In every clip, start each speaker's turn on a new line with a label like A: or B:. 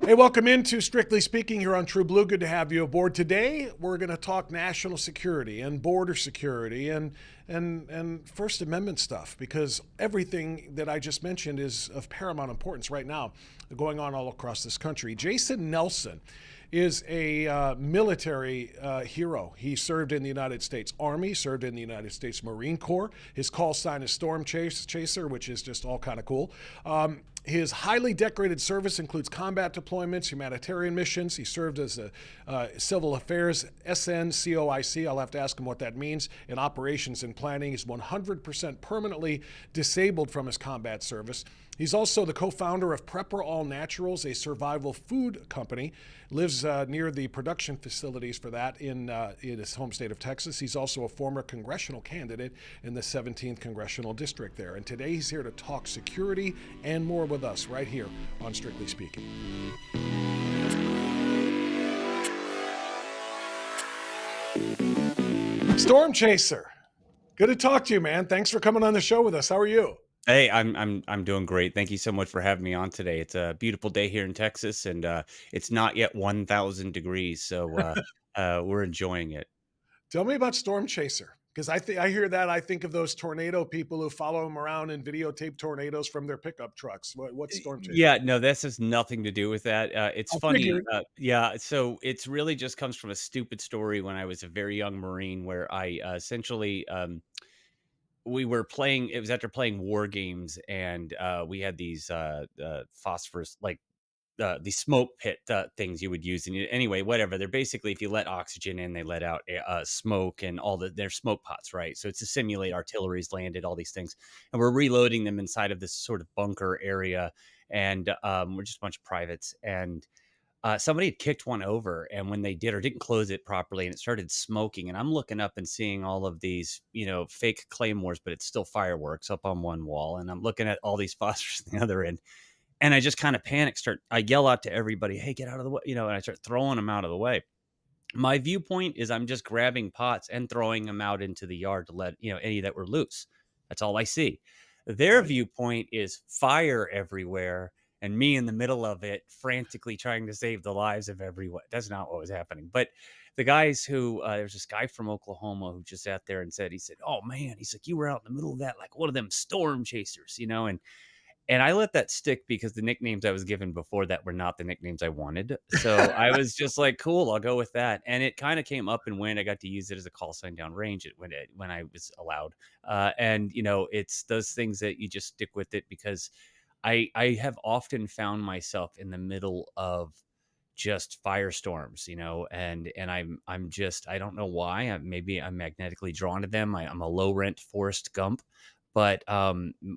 A: Hey, welcome into Strictly Speaking here on True Blue. Good to have you aboard. Today, we're going to talk national security and border security and First Amendment stuff because everything that I just mentioned is of paramount importance right now, going on all across this country. Jason Nelson is a military hero. He served in the United States Army, served in the United States Marine Corps. His call sign is Storm Chaser, which is just all kind of cool. His highly decorated service includes combat deployments, humanitarian missions. He served as a Civil Affairs SNCOIC. I'll have to ask him what that means. In operations and planning, he's 100% permanently disabled from his combat service. He's also the co-founder of Prepper All Naturals, a survival food company. Lives near the production facilities for that in his home state of Texas. He's also a former congressional candidate in the 17th congressional district there. And today he's here to talk security and more with us right here on Strictly Speaking. Storm Chaser, good to talk to you, man. Thanks for coming on the show with us. How are you?
B: Hey, I'm doing great. Thank you so much for having me on today. It's a beautiful day here in Texas, and it's not yet 1,000 degrees, so we're enjoying it.
A: Tell me about Storm Chaser. Because I hear that, I think of those tornado people who follow them around and videotape tornadoes from their pickup trucks. What's Storm Chaser?
B: Yeah, no, this has nothing to do with that. It's
A: I
B: funny.
A: figured.
B: Yeah, so it's really just comes from a stupid story when I was a very young Marine, where I essentially we were playing. It was after playing war games, and we had these phosphorus the smoke pit things you would use. And anyway, whatever. They're basically, if you let oxygen in, they let out smoke and their smoke pots, right? So it's to simulate artillery's landed, all these things, and we're reloading them inside of this sort of bunker area, and we're just a bunch of privates, and somebody had kicked one over, and when they did or didn't close it properly, and it started smoking, and I'm looking up and seeing all of these, fake claymores, but it's still fireworks up on one wall, and I'm looking at all these phosphorus on the other end, and I just kind of panic. I yell out to everybody, "Hey, get out of the way!" And I start throwing them out of the way. My viewpoint is I'm just grabbing pots and throwing them out into the yard to let any that were loose. That's all I see. Their
A: Right.
B: viewpoint is fire everywhere, and me in the middle of it, frantically trying to save the lives of everyone. That's not what was happening. But the guys who there's this guy from Oklahoma who just sat there and said, he said, "Oh man," he's like, "you were out in the middle of that like one of them storm chasers, and I let that stick because the nicknames I was given before that were not the nicknames I wanted. So I was just like, "Cool, I'll go with that." And it kinda came up and went. I got to use it as a call sign downrange when I was allowed. And, it's those things that you just stick with it because I have often found myself in the middle of just firestorms, and I'm just I don't know why. Maybe I'm magnetically drawn to them. I'm a low rent Forrest Gump, but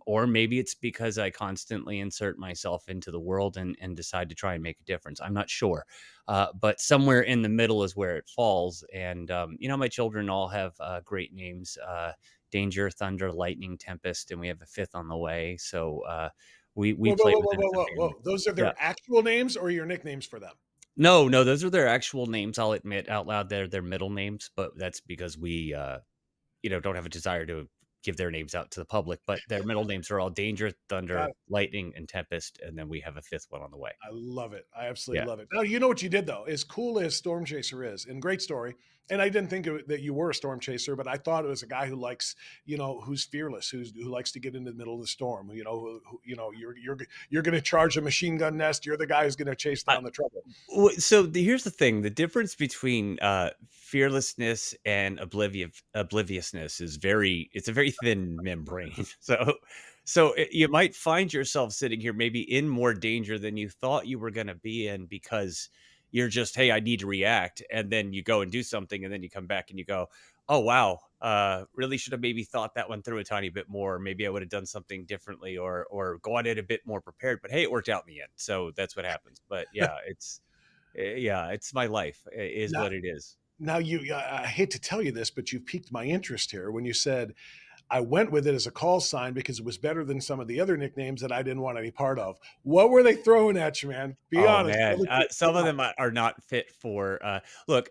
B: or maybe it's because I constantly insert myself into the world and decide to try and make a difference. I'm not sure, but somewhere in the middle is where it falls. And my children all have great names: Danger, Thunder, Lightning, Tempest, and we have a fifth on the way. So we
A: Whoa, whoa,
B: play
A: whoa,
B: with
A: whoa,
B: it as
A: whoa,
B: a
A: whoa,
B: family.
A: whoa. Those are
B: Yeah.
A: their actual names or your nicknames for them?
B: No, no, those are their actual names. I'll admit out loud they're their middle names, but that's because we, don't have a desire to give their names out to the public. But their middle names are all Danger,
A: Got
B: Thunder,
A: it.
B: Lightning, and Tempest, and then we have a fifth one on the way.
A: I love it. I absolutely
B: Yeah.
A: love it. Now, you know what you did though, as cool as Storm Chaser is, and great story. And I didn't think that you were a storm chaser, but I thought it was a guy who likes, who's fearless, who likes to get into the middle of the storm. You're going to charge a machine gun nest. You're the guy who's going to chase
B: I,
A: down the trouble.
B: Here's the thing: the difference between fearlessness and obliviousness is it's a very thin membrane. You might find yourself sitting here maybe in more danger than you thought you were going to be in because you're just, hey, I need to react, and then you go and do something, and then you come back and you go, oh wow, really should have maybe thought that one through a tiny bit more. Maybe I would have done something differently, or gone in a bit more prepared. But hey, it worked out in the end, so that's what happens. But yeah, it's my life, is
A: Now,
B: what it is.
A: now I hate to tell you this, but you piqued my interest here when you said I went with it as a call sign because it was better than some of the other nicknames that I didn't want any part of. What were they throwing at you, man? Be
B: Oh,
A: honest. Tell
B: man,
A: the truth.
B: some
A: Come
B: of
A: on.
B: them are not fit for, look,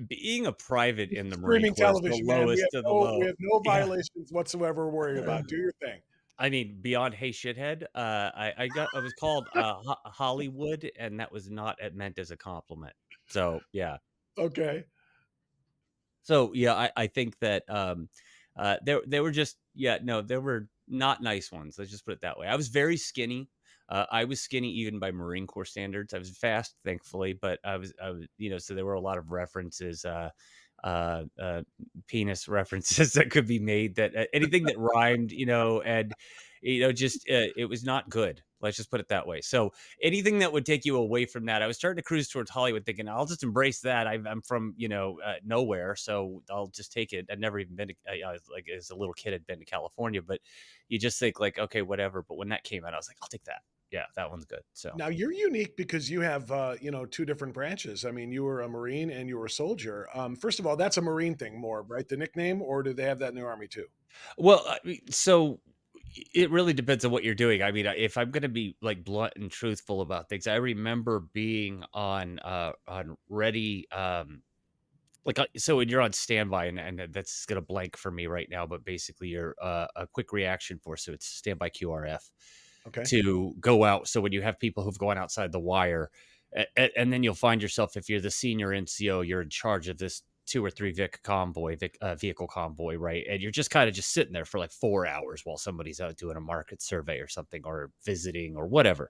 B: being a private
A: This
B: in
A: is
B: the Marine
A: streaming
B: Corps is the
A: television, man. We have
B: lowest of the
A: no we
B: low.
A: have no
B: Yeah.
A: violations whatsoever to worry about. Do your thing.
B: I mean, beyond "Hey, shithead," I was called, Hollywood, and that was not meant as a compliment. So, yeah.
A: Okay.
B: So, yeah, I think that, there were just yeah, no, there were not nice ones, let's just put it that way. I was very skinny. I was skinny even by Marine Corps standards. I was fast, thankfully, but I was so there were a lot of references, uh, uh, penis references that could be made that anything that rhymed, and, just, it was not good. Let's just put it that way. So, anything that would take you away from that. I was starting to cruise towards Hollywood, thinking I'll just embrace that. I'm from nowhere, so I'll just take it. I'd never even been to, I was like as a little kid, I'd been to California, but you just think like, okay, whatever. But when that came out, I was like, I'll take that. Yeah, that one's good. So
A: Now you're unique because you have, two different branches. I mean, you were a Marine and you were a soldier. First of all, that's a Marine thing more, right? The nickname, or do they have that in the Army too?
B: well, so it really depends on what you're doing. I mean, if I'm going to be like blunt and truthful about things, I remember being on ready. Like, so when you're on standby, and that's gonna blank for me right now, but basically you're, a quick reaction force, so it's standby QRF
A: Okay.
B: to go out. So when you have people who've gone outside the wire, and then you'll find yourself, if you're the senior NCO, you're in charge of this 2 or 3 vehicle convoy, right? And you're just kinda just sitting there for, like, 4 hours while somebody's out doing a market survey or something, or visiting or whatever.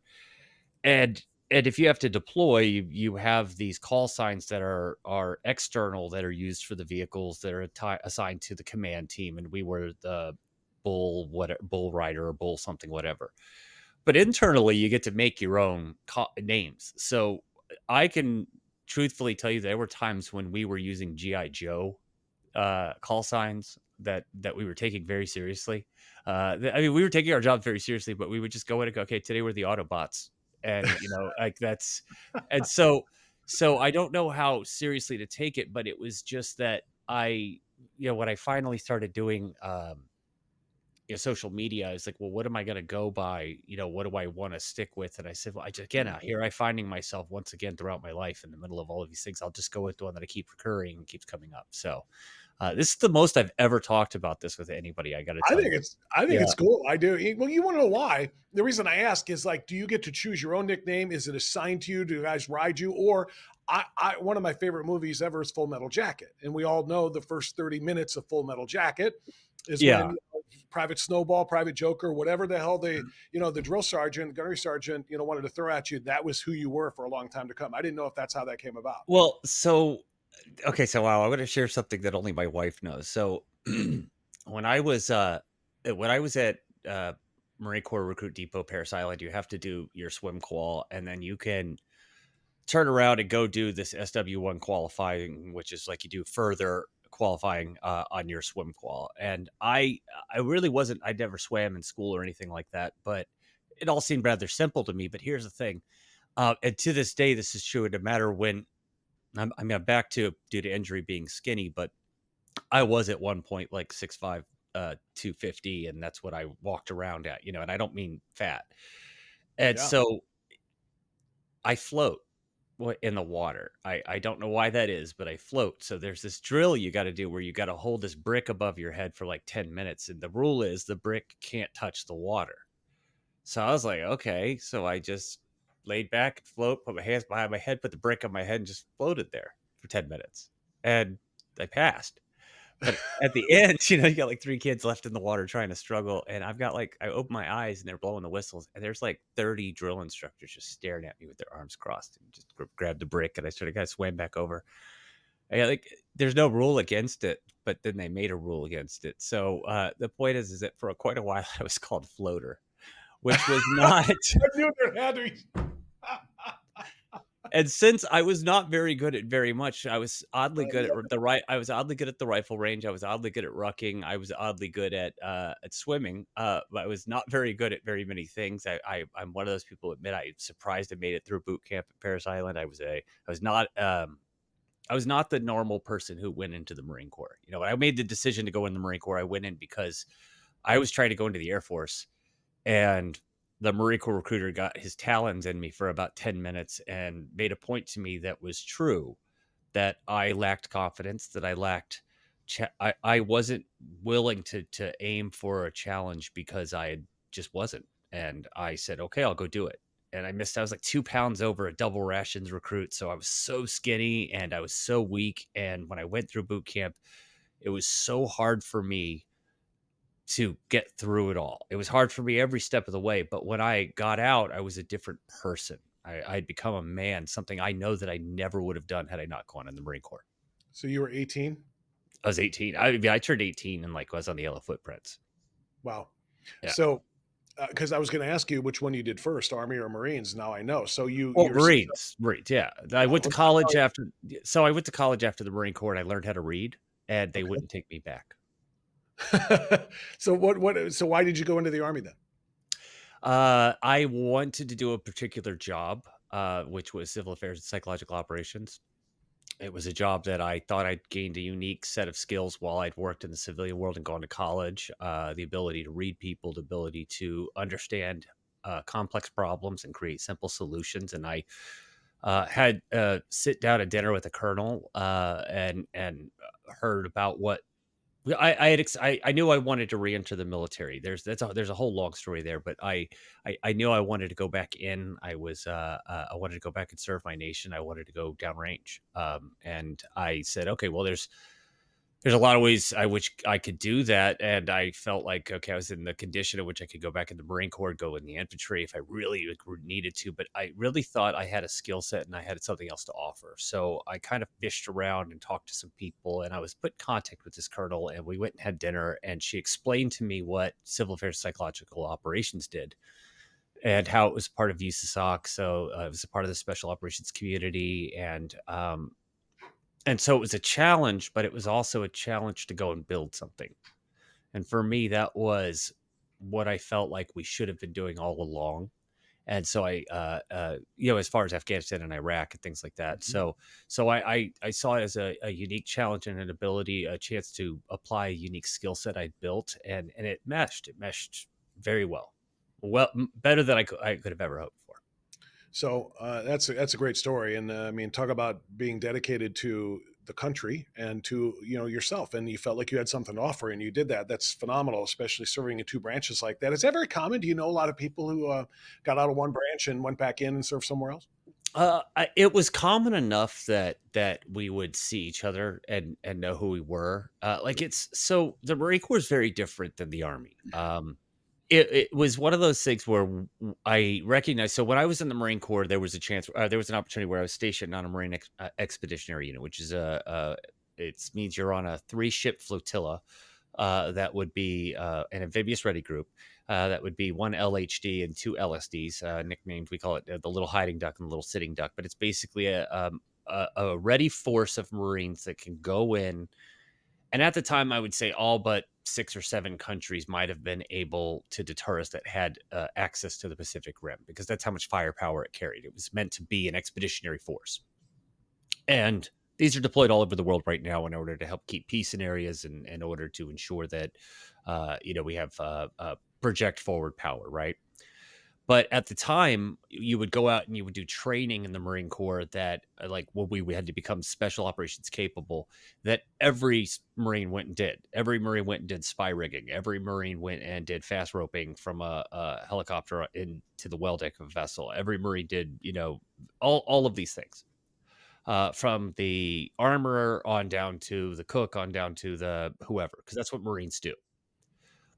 B: And if you have to deploy, you have these call signs that are external, that are used for the vehicles that are assigned to the command team, and we were the bull rider or bull something, whatever. But internally, you get to make your own names. So I can truthfully tell you there were times when we were using GI Joe call signs that we were taking very seriously. I mean, we were taking our job very seriously, but we would just go in and go, okay, today we're the Autobots, and like that's, and so I don't know how seriously to take it, but it was just that when I finally started doing social media, I was like, well, what am I going to go by? What do I want to stick with? And I said, well, again, out here, I finding myself once again throughout my life in the middle of all of these things. I'll just go with the one that I keep recurring and keeps coming up. So this is the most I've ever talked about this with anybody, I gotta
A: I
B: tell
A: think
B: you.
A: it's
B: Yeah.
A: cool. I do. Well, you want to know why? The reason I ask is like, do you get to choose your own nickname? Is it assigned to you? Do guys ride you? Or one of my favorite movies ever is Full Metal Jacket, and we all know the first 30 minutes of Full Metal Jacket is when
B: Yeah.
A: Private Snowball, Private Joker, whatever the hell the drill sergeant, gunnery sergeant, wanted to throw at you. That was who you were for a long time to come. I didn't know if that's how that came about.
B: Well, so okay, so wow, I'm gonna share something that only my wife knows. So when I was at Marine Corps Recruit Depot, Paris Island, you have to do your swim qual, and then you can turn around and go do this SW1 qualifying, which is like you do further qualifying on your swim qual. And I really wasn't, I never swam in school or anything like that, but it all seemed rather simple to me. But here's the thing, and to this day, this is true. No matter when I'm back to, due to injury, being skinny, but I was at one point like 6'5", 250, and that's what I walked around at, and I don't mean fat. And
A: Yeah.
B: so I float in the water. I don't know why that is, but I float. So there's this drill you got to do where you got to hold this brick above your head for like 10 minutes. And the rule is the brick can't touch the water. So I was like, okay. So I just laid back and float, put my hands behind my head, put the brick on my head, and just floated there for 10 minutes. And I passed. But at the end, you got like 3 kids left in the water trying to struggle, and I open my eyes and they're blowing the whistles, and there's like 30 drill instructors just staring at me with their arms crossed, and just grabbed the brick, and I sort of kinda swam back over. And, like, there's no rule against it, but then they made a rule against it. So, the point is that for quite a while, I was called floater, which was not.
A: I knew there had to be.
B: And since I was not very good at very much, I was oddly good at I was oddly good at the rifle range, I was oddly good at rucking, I was oddly good at swimming, but I was not very good at very many things. I'm one of those people who admit I'm surprised I made it through boot camp at Paris Island. I was not the normal person who went into the Marine Corps. When I made the decision to go in the Marine Corps, I went in because I was trying to go into the Air Force, and the Marine Corps recruiter got his talons in me for about 10 minutes and made a point to me that was true, that I lacked confidence, that I lacked I wasn't willing to aim for a challenge because I had just wasn't. And I said, okay, I'll go do it. And I was like 2 pounds over a double rations recruit. So I was so skinny and I was so weak. And when I went through boot camp, it was so hard for me to get through it all. It was hard for me every step of the way. But when I got out, I was a different person. I'd become a man, something I know that I never would have done had I not gone in the Marine Corps.
A: So you were 18?
B: I was 18. I turned 18 and like was on the Yellow Footprints.
A: Wow.
B: Yeah.
A: So, because I was going to ask you which one you did first, Army or Marines. Now I know. So
B: Well,
A: you're
B: Marines. Yeah. I
A: yeah.
B: went to college after. So I went to college after the Marine Corps and I learned how to read, and they
A: Okay.
B: wouldn't take me back.
A: So so why did you go into the Army then?
B: I wanted to do a particular job, which was civil affairs and psychological operations. It was a job that I thought I'd gained a unique set of skills while I'd worked in the civilian world and gone to college. The ability to read people, the ability to understand complex problems and create simple solutions. And I had sit down at dinner with a colonel and heard about what I knew I wanted to re-enter the military. There's a whole long story there, but I knew I wanted to go back in. I wanted to go back and serve my nation. I wanted to go downrange. And I said, okay, well, there's a lot of ways I which I could do that, and I felt like, okay, I was in the condition in which I could go back in the Marine Corps, go in the infantry if I really needed to, but I really thought I had a skill set and I had something else to offer. So I kind of fished around and talked to some people, and I was put in contact with this colonel, and we went and had dinner, and she explained to me what Civil Affairs Psychological Operations did and how it was part of USASOC. So it was a part of the Special Operations community, and so it was a challenge, but it was also a challenge to go and build something. And for me, that was what I felt like we should have been doing all along. And so as far as Afghanistan and Iraq and things like that.
A: Mhm.
B: So I saw it as a unique challenge and an ability, a chance to apply a unique skill set I'd built, and it meshed. It meshed very well, better than I could have ever hoped for.
A: So that's a great story, and I mean, talk about being dedicated to the country and to yourself, and you felt like you had something to offer, and you did that. That's phenomenal, especially serving in two branches like that. Is that very common? Do you know a lot of people who got out of one branch and went back in and served somewhere else?
B: It was common enough that we would see each other and know who we were. Like it's so the Marine Corps is very different than the Army. It was one of those things where I recognized. So when I was in the Marine Corps, there was a chance, there was an opportunity where I was stationed on a Marine expeditionary unit, which is it means you're on a 3-ship flotilla. That would be an amphibious ready group. That would be one LHD and two LSDs, nicknamed. We call it the little hiding duck and the little sitting duck. But it's basically a ready force of Marines that can go in. And at the time, I would say all but 6 or 7 countries might have been able to deter us that had access to the Pacific Rim, because that's how much firepower it carried. It was meant to be an expeditionary force. And these are deployed all over the world right now in order to help keep peace in areas and in order to ensure that, we have project forward power, right? But at the time, you would go out and you would do training in the Marine Corps that, like, when we had to become special operations capable, that every Marine went and did. Every Marine went and did spy rigging. Every Marine went and did fast roping from a helicopter into the well deck of a vessel. Every Marine did, all of these things, from the armorer on down to the cook on down to the whoever, because that's what Marines do.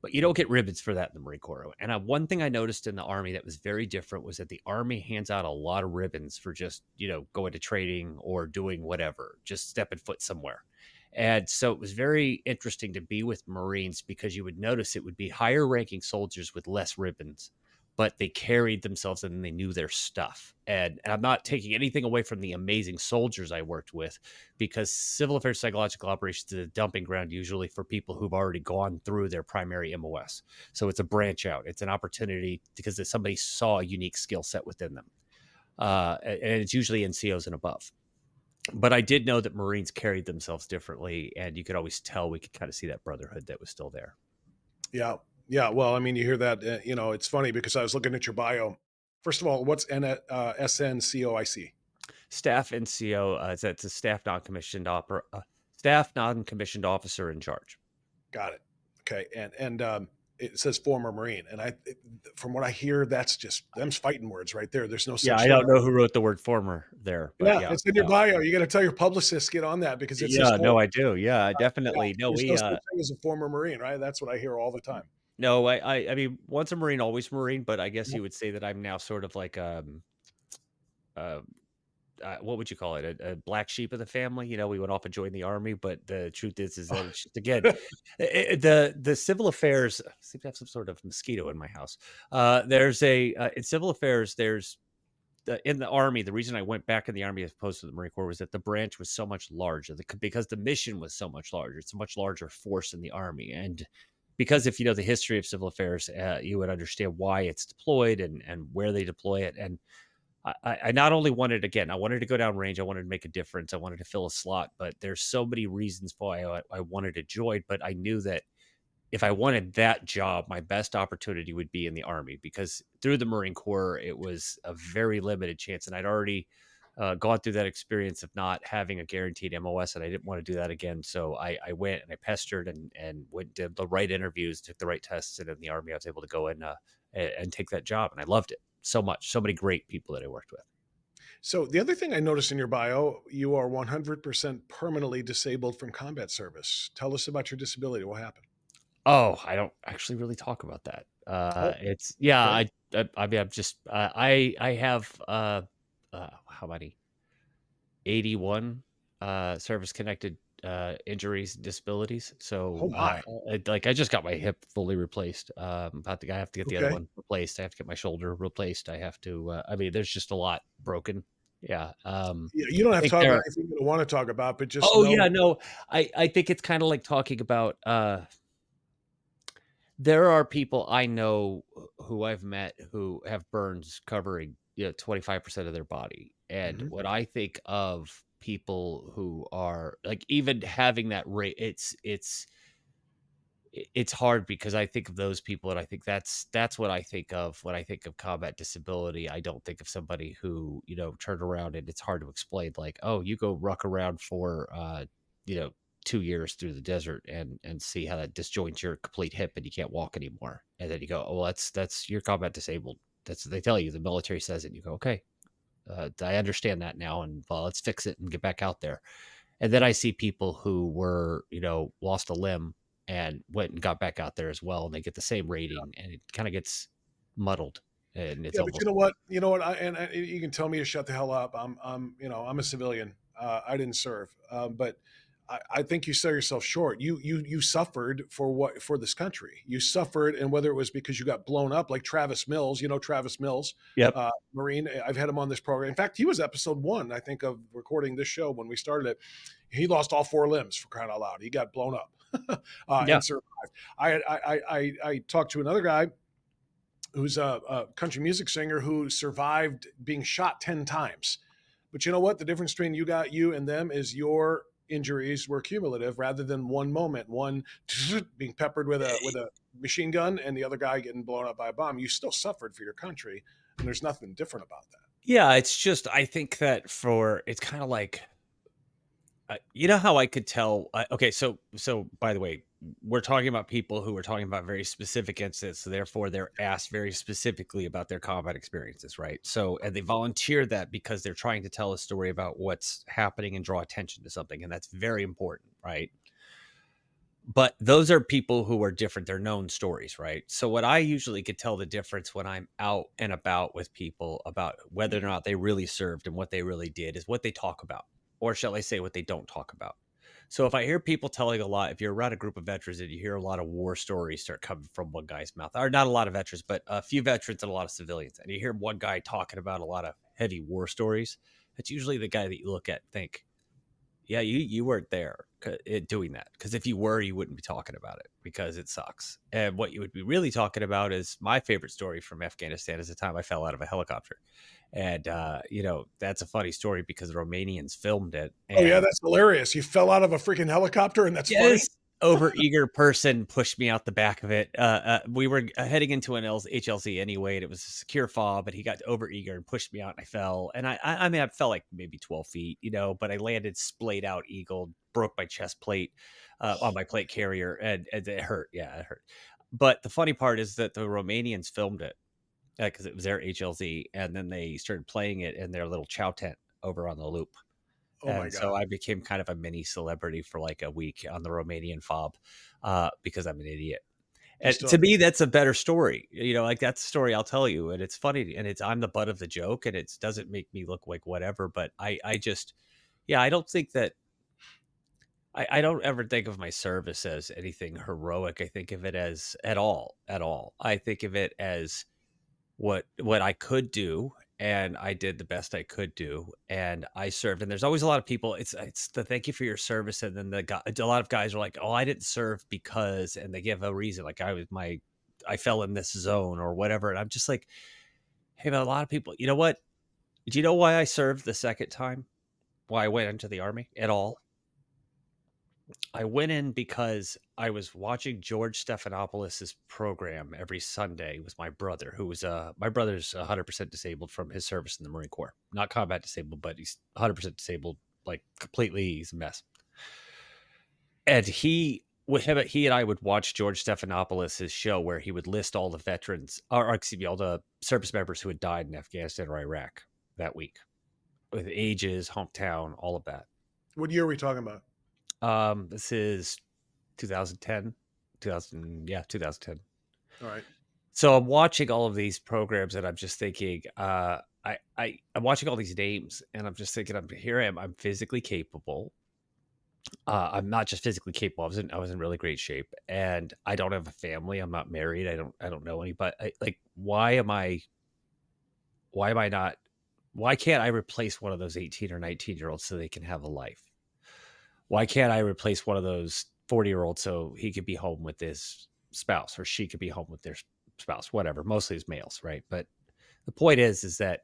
B: But you don't get ribbons for that in the Marine Corps. And one thing I noticed in the Army that was very different was that the Army hands out a lot of ribbons for just, going to training or doing whatever, just stepping foot somewhere. And so it was very interesting to be with Marines, because you would notice it would be higher ranking soldiers with less ribbons, but they carried themselves and they knew their stuff. And I'm not taking anything away from the amazing soldiers I worked with, because civil affairs psychological operations is a dumping ground usually for people who've already gone through their primary MOS. So it's a branch out. It's an opportunity because somebody saw a unique skill set within them. And it's usually NCOs and above. But I did know that Marines carried themselves differently, and you could always tell, we could kind of see that brotherhood that was still there.
A: Yeah, yeah. Well, I mean, you hear that. It's funny because I was looking at your bio. First of all, what's SNCOIC?
B: Staff NCO, it's a staff non-commissioned officer in charge.
A: Got it. Okay, and it says former Marine, and from what I hear, that's just them's fighting words right there. There's no
B: Yeah,
A: such
B: I
A: thing.
B: don't know who wrote the word former there, but
A: Yeah,
B: yeah,
A: it's in your
B: yeah.
A: bio. You got to tell your publicist get on that because it's
B: Yeah,
A: historic.
B: no, I do. Yeah,
A: Yeah,
B: definitely. No,
A: there's no
B: we,
A: such thing as a former Marine, right? That's what I hear all the time.
B: no, I mean, once a Marine, always Marine, but I guess
A: Yeah.
B: you would say that I'm now sort of like, uh, what would you call it? A black sheep of the family. You know, we went off and joined the army, but the truth is that it's just again, the civil affairs. I seem to have some sort of mosquito in my house. There's a in civil affairs. There's in the army. The reason I went back in the army as opposed to the Marine Corps was that the branch was so much larger. Because the mission was so much larger. It's a much larger force in the army, and because if you know the history of civil affairs, you would understand why it's deployed and where they deploy it. And I not only wanted again, I wanted to go down range, I wanted to make a difference, I wanted to fill a slot, but there's so many reasons why I wanted to join. But I knew that if I wanted that job, my best opportunity would be in the army because through the Marine Corps, it was a very limited chance, and I'd already gone through that experience of not having a guaranteed MOS, and I didn't want to do that again. So I went and I pestered and went did the right interviews, took the right tests, and in the army, I was able to go in and take that job, and I loved it so much. So many great people that I worked with.
A: So the other thing I noticed in your bio, you are 100% permanently disabled from combat service. Tell us about your disability. What happened?
B: Oh, I don't actually really talk about that.
A: Oh,
B: It's yeah,
A: okay.
B: I mean, I'm just I have how many 81 service connected injuries and disabilities.
A: Oh
B: So
A: my.
B: like I just got my hip fully replaced. I have to get the other
A: Okay.
B: one replaced. I have to get my shoulder replaced. I have to. I mean, there's just a lot broken. Yeah.
A: You don't
B: I
A: have to
B: think
A: talk about
B: there.
A: anything you don't want to talk about, but just
B: Oh
A: know.
B: yeah, no. I think it's kind of like talking about there are people I know who I've met who have burns covering, 25% of their body, and
A: Mhm.
B: when I think of people who are like, even having that rate, it's hard because I think of those people, and I think that's what I think of when I think of combat disability. I don't think of somebody who, turned around and it's hard to explain, like, "Oh, you go ruck around for, you know, 2 years through the desert and see how that disjoints your complete hip and you can't walk anymore." And then you go, "Oh, well, that's you're combat disabled." That's what they tell you. The military says it. You go, "Okay, I understand that now, and, well, let's fix it and get back out there." And then I see people who were, lost a limb and went and got back out there as well, and they get the same rating, and it kind of gets muddled, and it's
A: Yeah, but you
B: almost
A: know what? You know what? You can tell me to shut the hell up. I'm a civilian. I didn't serve, but I think you sell yourself short. You suffered for this country. You suffered, and whether it was because you got blown up, like Travis Mills. You know Travis Mills,
B: Yep.
A: Marine. I've had him on this program. In fact, he was episode one, I think, of recording this show when we started it. He lost all four limbs for crying out loud. He got blown up
B: Yeah.
A: and survived. I talked to another guy who's a country music singer who survived being shot 10 times. But you know what? The difference between you and them is your injuries were cumulative rather than one moment, one being peppered with a machine gun and the other guy getting blown up by a bomb. You still suffered for your country, and there's nothing different about that.
B: Yeah, it's just I think that for it's kind of like you know how I could tell. Okay, so by the way, we're talking about people who are talking about very specific incidents, so therefore they're asked very specifically about their combat experiences, right? So and they volunteer that because they're trying to tell a story about what's happening and draw attention to something, and that's very important, right? But those are people who are different. They're known stories, right? So what I usually could tell the difference when I'm out and about with people about whether or not they really served and what they really did is what they talk about, or shall I say what they don't talk about. So if I hear people telling a lot, if you're around a group of veterans and you hear a lot of war stories start coming from one guy's mouth, or not a lot of veterans, but a few veterans and a lot of civilians, and you hear one guy talking about a lot of heavy war stories, that's usually the guy that you look at and think, yeah, you weren't there doing that, because if you were, you wouldn't be talking about it because it sucks. And what you would be really talking about is my favorite story from Afghanistan is the time I fell out of a helicopter, and that's a funny story because the Romanians filmed it,
A: Oh yeah,
B: and
A: that's hilarious. You fell out of a freaking helicopter, and that's funny.
B: yes, overeager person pushed me out the back of it. We were heading into an HLZ anyway, and it was a secure fob, but he got overeager and pushed me out, and I fell. And I mean, I fell like maybe 12 feet, but I landed splayed out eagle, broke my chest plate on my plate carrier, and it hurt. Yeah, it hurt. But the funny part is that the Romanians filmed it because it was their HLZ, and then they started playing it in their little chow tent over on the loop.
A: Oh my
B: And
A: God.
B: so I became kind of a mini celebrity for like a week on the Romanian fob because I'm an idiot.
A: You
B: And
A: still
B: to
A: have
B: me, that's a better story. Like that's the story I'll tell you. And it's funny, and I'm the butt of the joke, and it doesn't make me look like whatever. But I just, yeah, I don't think that I don't ever think of my service as anything heroic. I think of it as at all. I think of it as what I could do, and I did the best I could do, and I served. And there's always a lot of people. It's the thank you for your service, and then a lot of guys are like, oh, I didn't serve because, and they give a reason, like I fell in this zone or whatever, and I'm just like, hey, but a lot of people, you know what? Do you know why I served the second time? Why I went into the army at all? I went in because I was watching George Stephanopoulos' program every Sunday with my brother, who was my brother's 100% disabled from his service in the Marine Corps. Not combat disabled, but he's 100% disabled, like completely. He's a mess. And he and I would watch George Stephanopoulos' show where he would list all the veterans, or excuse me, all the service members who had died in Afghanistan or Iraq that week, with ages, hometown, all of that.
A: what year are we talking about?
B: This is 2010, 2000, yeah, 2010.
A: All right.
B: So I'm watching all of these programs and I'm just thinking, I'm watching all these names and I'm just thinking, here I am, I'm physically capable. I'm not just physically capable. I was in really great shape, and I don't have a family. I'm not married. I don't know anybody. Like, why am I not? Why can't I replace one of those 18 or 19-year-olds so they can have a life? Why can't I replace one of those 40-year-olds so he could be home with his spouse or she could be home with their spouse, whatever. Mostly it's males, right? But the point is that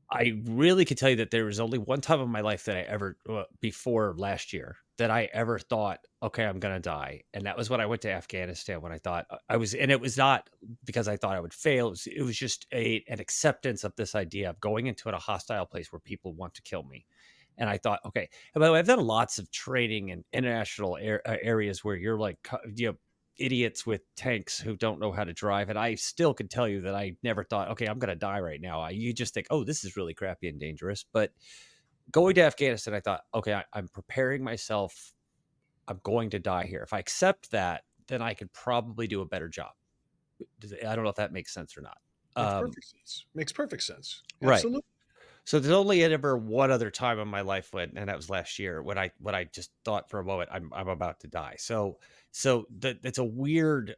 B: I really could tell you that there was only one time in my life that I ever, before last year, that I ever thought, okay, I'm going to die. And that was when I went to Afghanistan, when I thought I was, and it was not because I thought I would fail. It was just an acceptance of this idea of going into a hostile place where people want to kill me. And I thought, okay. And by the way, I've done lots of training in international areas where you're like, idiots with tanks who don't know how to drive. And I still can tell you that I never thought, okay, I'm going to die right now. You just think, oh, this is really crappy and dangerous. But going to Afghanistan, I thought, okay, I'm preparing myself. I'm going to die here. If I accept that, then I could probably do a better job. I don't know if that makes sense or not.
A: Makes perfect sense. Makes perfect sense.
B: Right.
A: Absolutely.
B: So there's only ever one other time in my life and that was last year when I just thought for a moment I'm about to die. That's a weird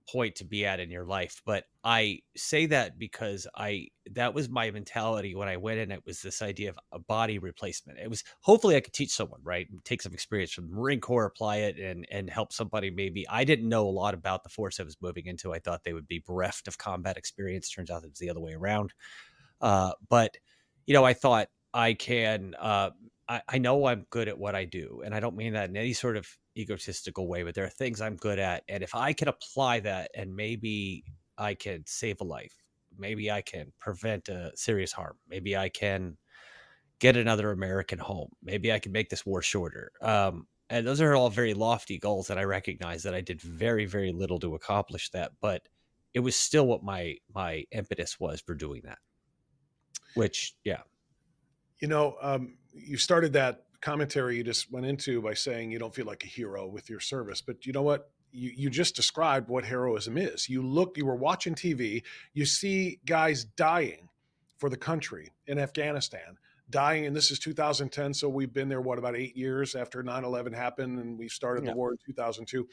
B: point to be at in your life, but I say that because I that was my mentality when I went in. It was this idea of a body replacement. It was, hopefully I could teach someone, right? Take some experience from the Marine Corps, apply it, and help somebody. Maybe I didn't know a lot about the force I was moving into. I thought they would be bereft of combat experience. Turns out it was the other way around. But I thought I can. I know I'm good at what I do, and I don't mean that in any sort of egotistical way. But there are things I'm good at, and if I can apply that, and maybe I can save a life, maybe I can prevent a serious harm, maybe I can get another American home, maybe I can make this war shorter. And those are all very lofty goals, and I recognize that I did very, very little to accomplish that, but it was still what my impetus was for doing that. Which, yeah.
A: You started that commentary you just went into by saying you don't feel like a hero with your service, but you know what? You just described what heroism is. You were watching TV, you see guys dying for the country in Afghanistan, dying, and this is 2010, so we've been there, what, about 8 years after 9/11 happened, and we started the
B: Yeah.
A: war in 2002.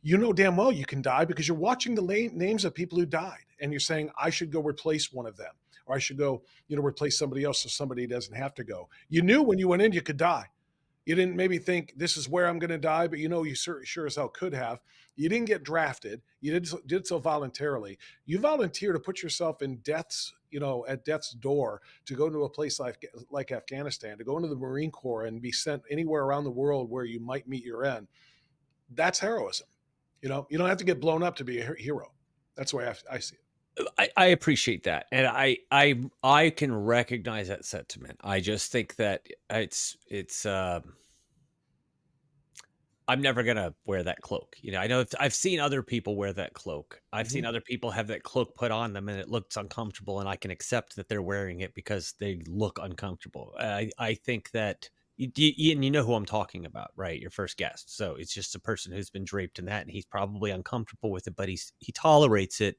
A: You know damn well you can die because you're watching the names of people who died and you're saying, I should go replace one of them, or I should go, replace somebody else so somebody doesn't have to go. You knew when you went in you could die. You didn't maybe think this is where I'm going to die, but you sure as hell could have. You didn't get drafted. You did so voluntarily. You volunteer to put yourself in at death's door, to go to a place like Afghanistan, to go into the Marine Corps and be sent anywhere around the world where you might meet your end. That's heroism. You don't have to get blown up to be a hero. That's the way I see it.
B: I appreciate that, and I can recognize that sentiment. I just think that it's
C: I'm never gonna wear that cloak. I know I've seen other people wear that cloak. I've
A: Mhm.
C: seen other people have that cloak put on them, and it looks uncomfortable, and I can accept that they're wearing it because they look uncomfortable. I think that and you know who I'm talking about, right? Your first guest. So it's just a person who's been draped in that, and he's probably uncomfortable with it, but he tolerates it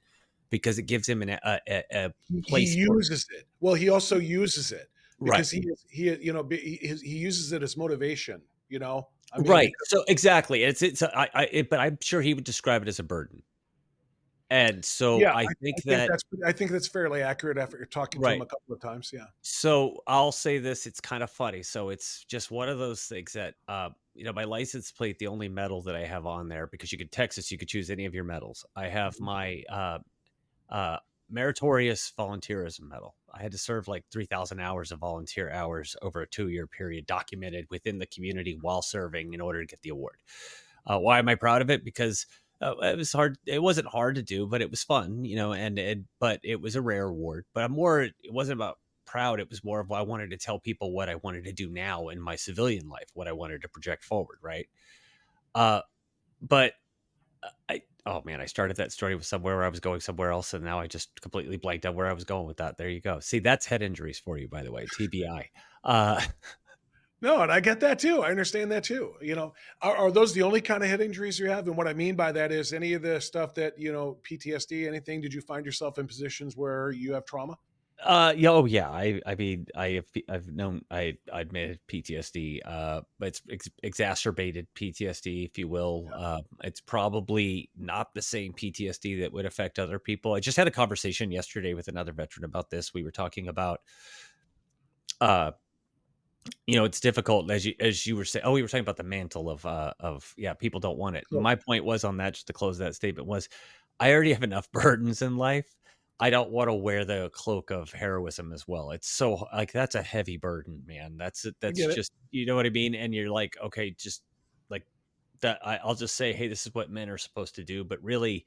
C: because it gives him a
A: He
C: place for
A: uses it. Well, he also uses it
C: right.
A: because he uses it as motivation, you know? I mean,
C: Right.
A: because
C: So exactly. But I'm sure he would describe it as a burden. And so
A: yeah,
C: I think that
A: I think that's fairly accurate after talking to him
C: right.
A: a couple of times, yeah.
C: So I'll say this, it's kind of funny. So it's just one of those things that my license plate, the only medal that I have on there, because you could Texas, you could choose any of your medals. I have
A: Mhm.
C: my uh meritorious volunteerism medal. I had to serve like 3,000 hours of volunteer hours over a 2-year period documented within the community while serving in order to get the award. Why am I proud of it? Because it was hard. It wasn't hard to do, but it was fun, but it was a rare award. But it wasn't about proud. It was more of I wanted to tell people what I wanted to do now in my civilian life, what I wanted to project forward, right? Uh, but oh man, I started that story with somewhere where I was going somewhere else, and now I just completely blanked out where I was going with that. There you go. See, that's head injuries for you, by the way, TBI. Uh,
A: No, and I get that too. I understand that too. Are those the only kind of head injuries you have? And what I mean by that is any of the stuff that, PTSD, anything, did you find yourself in positions where you have trauma?
C: yeah, oh yeah. I mean, I've known I admitted PTSD, but it's exacerbated PTSD, if you will. It's probably not the same PTSD that would affect other people. I just had a conversation yesterday with another veteran about this. We were talking about, uh, it's difficult as you were saying. Oh, we were talking about the mantle of yeah, people don't want it.
A: So
C: My point was on that, just to close that statement, was I already have enough burdens in life. I don't want to wear the cloak of heroism as well. It's so like that's a heavy burden, man.
A: I
C: That's
A: get it.
C: just you know what I mean. And you're like, okay, just like that. I'll just say, hey, this is what men are supposed to do. But really,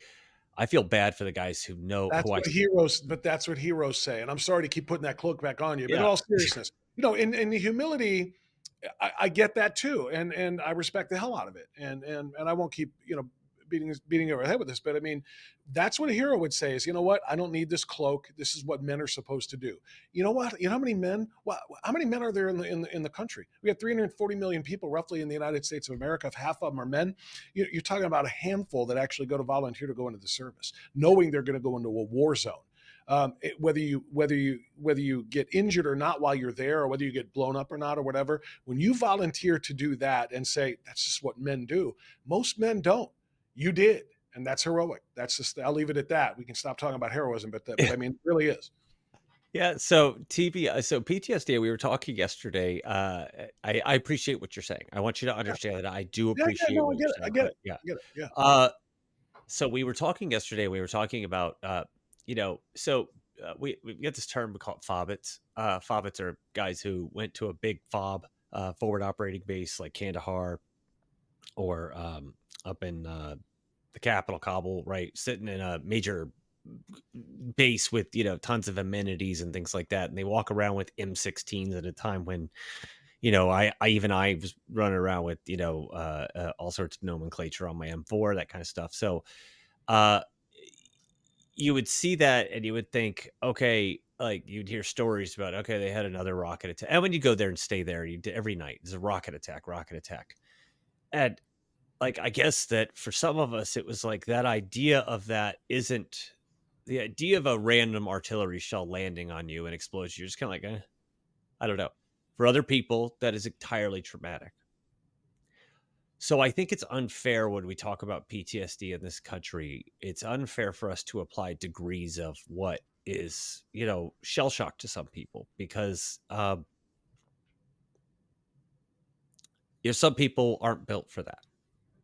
C: I feel bad for the guys who I
A: That's what heroes say. And I'm sorry to keep putting that cloak back on you, but in
C: yeah
A: all seriousness, in the humility, I get that too, and I respect the hell out of it, and I won't keep beating over the head with this, but I mean, that's what a hero would say is, you know what, I don't need this cloak. This is what men are supposed to do. You know what? You know how many men? How many men are there in the country? We have 340 million people roughly in the United States of America. If half of them are men, you're talking about a handful that actually go to volunteer to go into the service, knowing they're going to go into a war zone. Whether you get injured or not while you're there, or whether you get blown up or not, or whatever, when you volunteer to do that and say that's just what men do, most men don't. You did, and that's heroic. That's just I'll leave it at that. We can stop talking about heroism, but I mean, it really is.
C: yeah. So so PTSD. We were talking yesterday. I appreciate what you're saying. I want you to
A: Yeah,
C: understand that I do
A: yeah, yeah.
C: appreciate
A: No, I
C: what you're
A: get it. I
C: saying.
A: get
C: But
A: it.
C: yeah.
A: I get it. Yeah.
C: Uh, So we were talking yesterday. We were talking about, we get this term we call it FOBITs. FOBITs are guys who went to a big FOB, forward operating base like Kandahar or up in the capital, Kabul, right? Sitting in a major base with tons of amenities and things like that, and they walk around with M16s at a time when I was running around with all sorts of nomenclature on my M4, that kind of stuff. So uh you would see that and you would think, okay, like you'd hear stories about, okay, they had another rocket attack. And when you go there and stay there, every night there's a rocket attack, rocket attack. And like, I guess that for some of us, it was like that idea of that isn't the idea of a random artillery shell landing on you and explodes. You're just kind of like, I don't know. For other people, that is entirely traumatic. So I think it's unfair when we talk about PTSD in this country. It's unfair for us to apply degrees of what is, shell shock to some people because some people aren't built for that.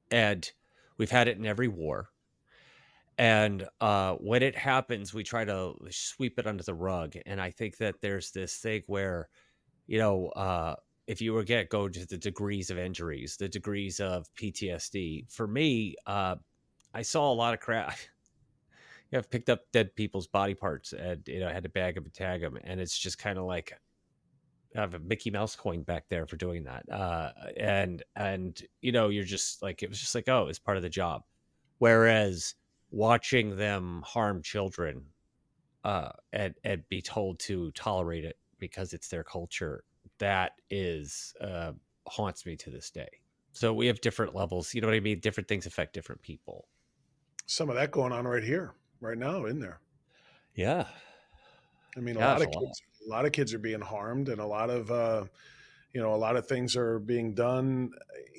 C: And we've had it in every war. And when it happens, we try to sweep it under the rug. And I think that there's this thing where, you know, uh, if you were get go to the degrees of injuries, the degrees of PTSD, for me, I saw a lot of crap. I've picked up dead people's body parts and had to bag them and tag them, and it's just kind of like have a Mickey Mouse coin back there for doing that. And you're just like, it was just like, oh, it's part of the job. Whereas watching them harm children, and be told to tolerate it because it's their culture, that is haunts me to this day. So we have different levels. You know what I mean? Different things affect different people.
A: Some of that going on right here, right now, in there.
C: Yeah.
A: I mean,
C: Yeah, it's a lot.
A: a lot of kids are being harmed, and a lot of a lot of things are being done.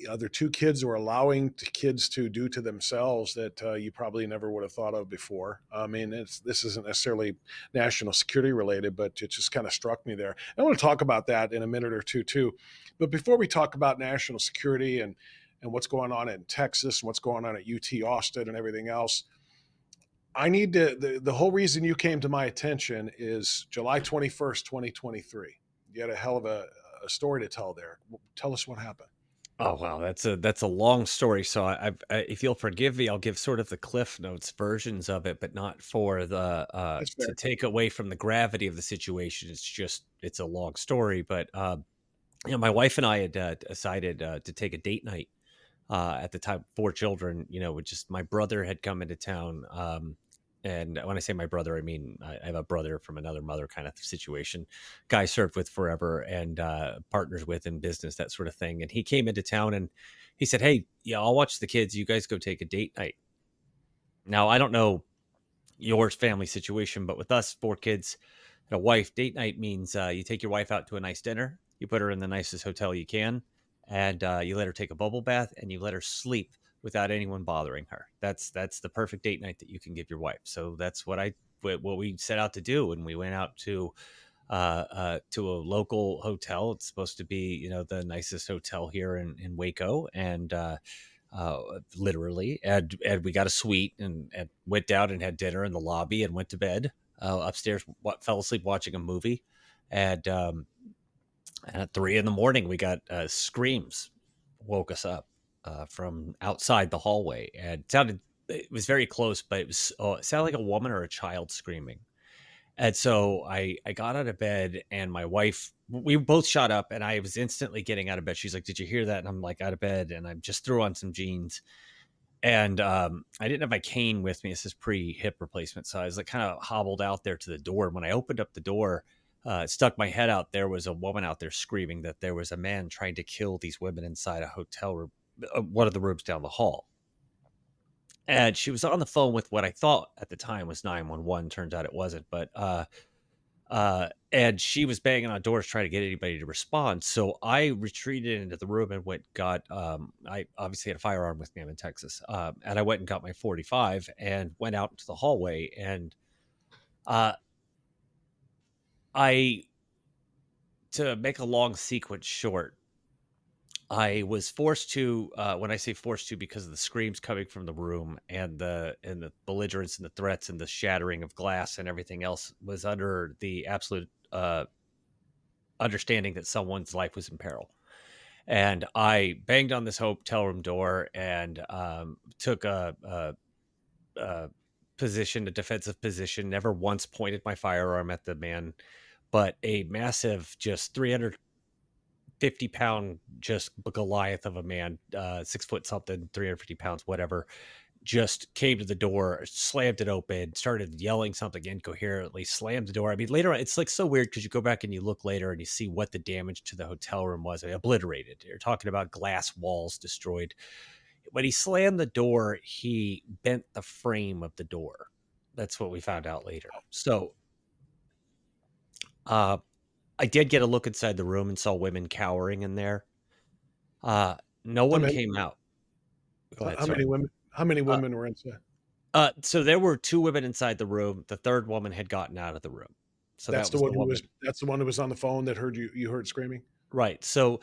A: Other two kids are allowing kids to do to themselves that you probably never would have thought of before. I mean, this isn't necessarily national security related, but it just kind of struck me there. I want to talk about that in a minute or two too. But before we talk about national security and what's going on in Texas and what's going on at UT Austin and everything else, I need to. The whole reason you came to my attention is July 21st, 2023. You had a hell of a story to tell there. Tell us what happened.
C: Oh wow, that's a long story. So if you'll forgive me, I'll give sort of the Cliff Notes versions of it, but not for the
A: That's
C: to
A: fair.
C: take away from the gravity of the situation. It's a long story, but my wife and I had decided to take a date night at the time, 4 children, with just my brother had come into town. And when I say my brother, I mean I have a brother from another mother kind of situation. Guy served with forever and partners with in business, that sort of thing. And he came into town and he said, "Hey, yeah, I'll watch the kids. You guys go take a date night." Now I don't know your family situation, but with us, 4 kids and a wife, date night means you take your wife out to a nice dinner, you put her in the nicest hotel you can, and you let her take a bubble bath, and you let her sleep without anyone bothering her. That's the perfect date night that you can give your wife. So that's what we set out to do, and we went out to a local hotel. It's supposed to be, the nicest hotel here in Waco, and literally, and we got a suite and went down and had dinner in the lobby and went to bed upstairs. Fell asleep watching a movie, and at 3 in the morning we got screams woke us up from outside the hallway, and it was very close, but it sounded like a woman or a child screaming. And so I got out of bed, and my wife, we both shot up, and I was instantly getting out of bed. She's like, "Did you hear that?" And I'm like, out of bed, and I just threw on some jeans. And I didn't have my cane with me. This is pre hip replacement. So I was like kind of hobbled out there to the door. And when I opened up the door, stuck my head out, there was a woman out there screaming that there was a man trying to kill these women inside a hotel room, one of the rooms down the hall. And she was on the phone with what I thought at the time was 911. Turns out it wasn't. But and she was banging on doors trying to get anybody to respond. So I retreated into the room and I obviously had a firearm with me. I'm in Texas. And I went and got my 45 and went out into the hallway. And uh, I, to make a long sequence short, I was forced to, when I say forced to, because of the screams coming from the room and the belligerence and the threats and the shattering of glass and everything else, was under the absolute understanding that someone's life was in peril. And I banged on this hotel room door and took a position, a defensive position. Never once pointed my firearm at the man, but a massive, just 350-pound, just Goliath of a man, 6 foot something, 350 pounds, whatever, just came to the door, slammed it open, started yelling something incoherently, slammed the door. I mean, later on, it's like so weird because you go back and you look later and you see what the damage to the hotel room was. Obliterated. You're talking about glass walls destroyed. When he slammed the door, he bent the frame of the door. That's what we found out later. So uh, I did get a look inside the room and saw women cowering in there. No
A: How
C: one
A: many?
C: came out. Go ahead.
A: How many
C: Sorry.
A: women? How many
C: Uh,
A: women were inside?
C: So there were 2 women inside the room. The third woman had gotten out of the room. So that was the woman.
A: That's the one who was on the phone that heard you. You heard screaming.
C: Right. So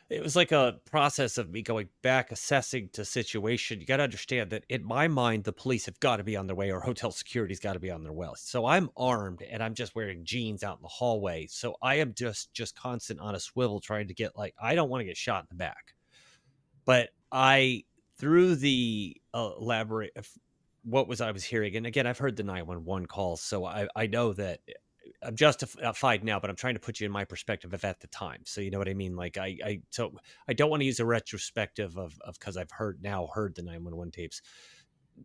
C: it was like a process of me going back, assessing the situation. You got to understand that in my mind, the police have got to be on their way, or hotel security's got to be on their way. So I'm armed and I'm just wearing jeans out in the hallway. So I am just constant on a swivel trying to get, like, I don't want to get shot in the back. But through the elaborate, what was I was hearing, and again, I've heard the 911 calls, so I know that I'm justified now, but I'm trying to put you in my perspective of at the time. So you know what I mean? Like so I don't want to use a retrospective of because I've heard the 911 tapes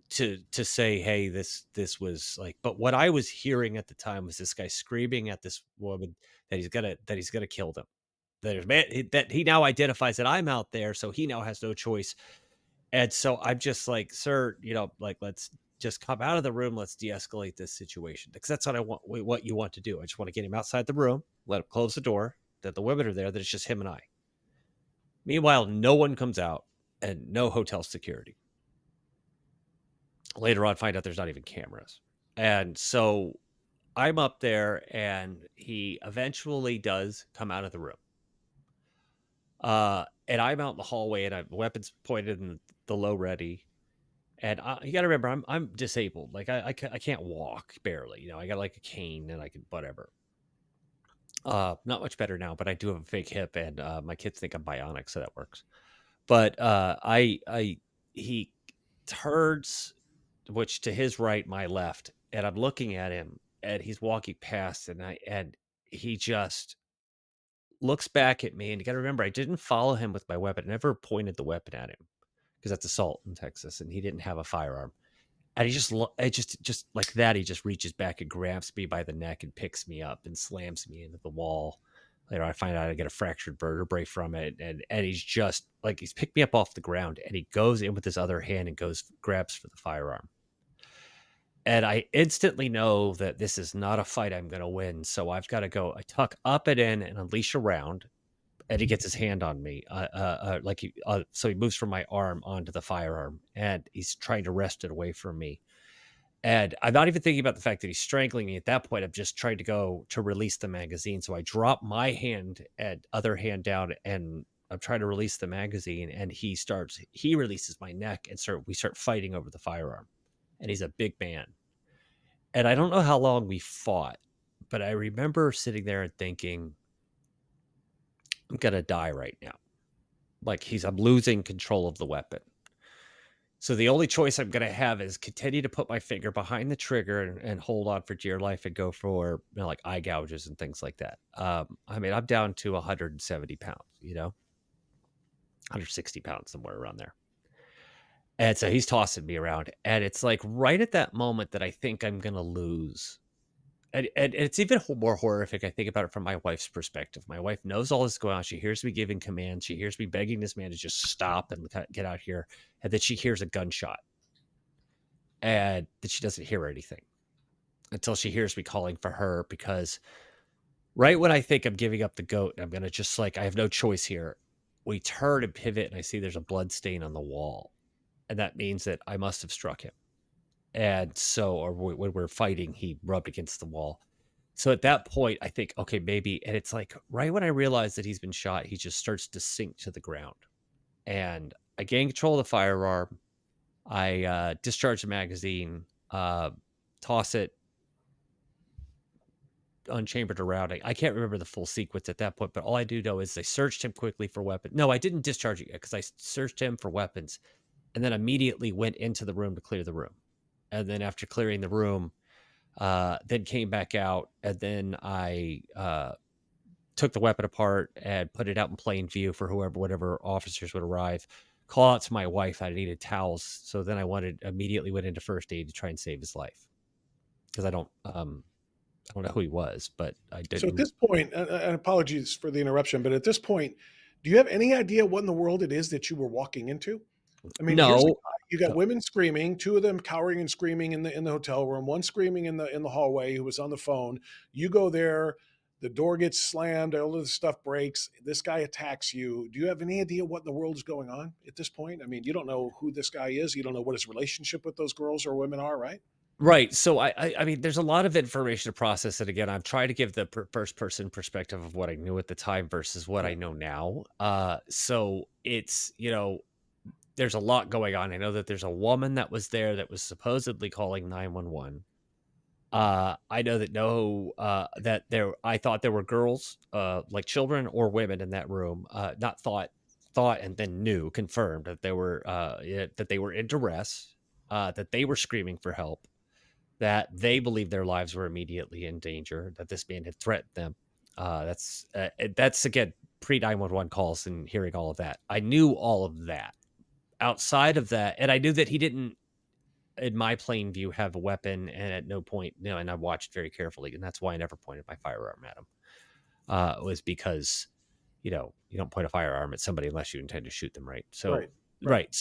C: to say, hey, this was like, but what I was hearing at the time was this guy screaming at this woman that he's gonna kill them. That he now identifies that I'm out there, so he now has no choice. And so I'm just like, sir, like, let's just come out of the room. Let's de-escalate this situation, because that's what I want. What you want to do? I just want to get him outside the room, let him close the door, that the women are there, that it's just him and I. Meanwhile, no one comes out and no hotel security. Later on, find out there's not even cameras. And so I'm up there, and he eventually does come out of the room. And I'm out in the hallway, and I have weapons pointed and the low ready. And you got to remember, I'm disabled. Like I can't walk barely. I got like a cane, and I can whatever. Not much better now, but I do have a fake hip, and my kids think I'm bionic, so that works. But he turns, which to his right, my left, and I'm looking at him, and he's walking past, and he just looks back at me. And you got to remember, I didn't follow him with my weapon. I never pointed the weapon at him, because that's assault in Texas, and he didn't have a firearm. And he just like that, he just reaches back and grabs me by the neck and picks me up and slams me into the wall. Later, I find out I get a fractured vertebrae from it, and he's just like, he's picked me up off the ground, and he goes in with his other hand and grabs for the firearm. And I instantly know that this is not a fight I'm going to win, so I've got to go. I tuck up and in and unleash a round, and he gets his hand on me, so he moves from my arm onto the firearm, and he's trying to wrest it away from me. And I'm not even thinking about the fact that he's strangling me at that point. I'm just trying to go to release the magazine. So I drop my hand and other hand down, and I'm trying to release the magazine. And he releases my neck, and we start fighting over the firearm. And he's a big man. And I don't know how long we fought, but I remember sitting there and thinking, I'm going to die right now. Like, I'm losing control of the weapon. So the only choice I'm going to have is continue to put my finger behind the trigger and hold on for dear life, and go for like eye gouges and things like that. I mean, I'm down to 170 pounds, 160 pounds, somewhere around there. And so he's tossing me around, and it's like right at that moment that I think I'm going to lose. And it's even more horrific. I think about it from my wife's perspective. My wife knows all this is going on. She hears me giving commands. She hears me begging this man to just stop and get out here. And then she hears a gunshot. And then she doesn't hear anything until she hears me calling for her, because right when I think I'm giving up the goat, I'm going to just I have no choice here, we turn and pivot, and I see there's a blood stain on the wall. And that means that I must have struck him. And so, or when we're fighting, he rubbed against the wall. So at that point, I think, okay, maybe. And it's like right when I realize that he's been shot, he just starts to sink to the ground. And I gain control of the firearm. I discharge the magazine, toss it unchambered around. I can't remember the full sequence at that point, but all I do know is I searched him quickly for weapons. No, I didn't discharge it yet, because I searched him for weapons, and then immediately went into the room to clear the room. And then after clearing the room, then came back out, and then I took the weapon apart and put it out in plain view for whatever officers would arrive. Call out to my wife, I needed towels. So then I immediately went into first aid to try and save his life, because I don't know who he was, but I didn't.
A: So at this point, and apologies for the interruption, but at this point, do you have any idea what in the world it is that you were walking into? I mean, here's
C: No.
A: you got women screaming, two of them cowering and screaming in the hotel room, one screaming in the hallway who was on the phone. You go there, the door gets slammed, all of the stuff breaks. This guy attacks you. Do you have any idea what in the world is going on at this point? I mean, you don't know who this guy is. You don't know what his relationship with those girls or women are, right?
C: Right. So I mean, there's a lot of information to process. And again, I'm trying to give the first person perspective of what I knew at the time versus what I know now. So it's, there's a lot going on. I know that there's a woman that was there that was supposedly calling 911. I know that I thought there were girls, like children or women in that room. Not thought, and then confirmed that they were in duress, that they were screaming for help. that they believed their lives were immediately in danger, that this man had threatened them. That's again pre 911 calls and hearing all of that. I knew all of that. Outside of that, and I knew that he didn't, in my plain view, have a weapon, and at no point, and I watched very carefully, and that's why I never pointed my firearm at him. Was because you don't point a firearm at somebody unless you intend to shoot them, right? So,
A: Right. Right.
C: right.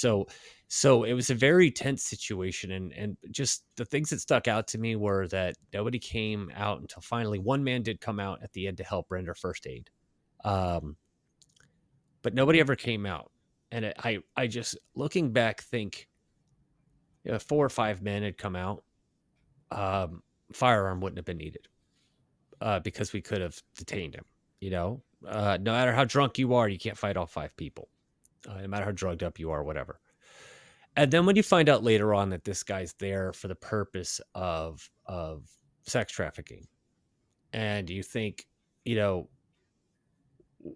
C: So it was a very tense situation, and just the things that stuck out to me were that nobody came out until finally one man did come out at the end to help render first aid. Um, but nobody ever came out. And I just looking back think, 4 or 5 men had come out, um, firearm wouldn't have been needed, because we could have detained him. No matter how drunk you are, you can't fight all 5 people. No matter how drugged up you are, whatever. And then when you find out later on that this guy's there for the purpose of sex trafficking, and you think, you know,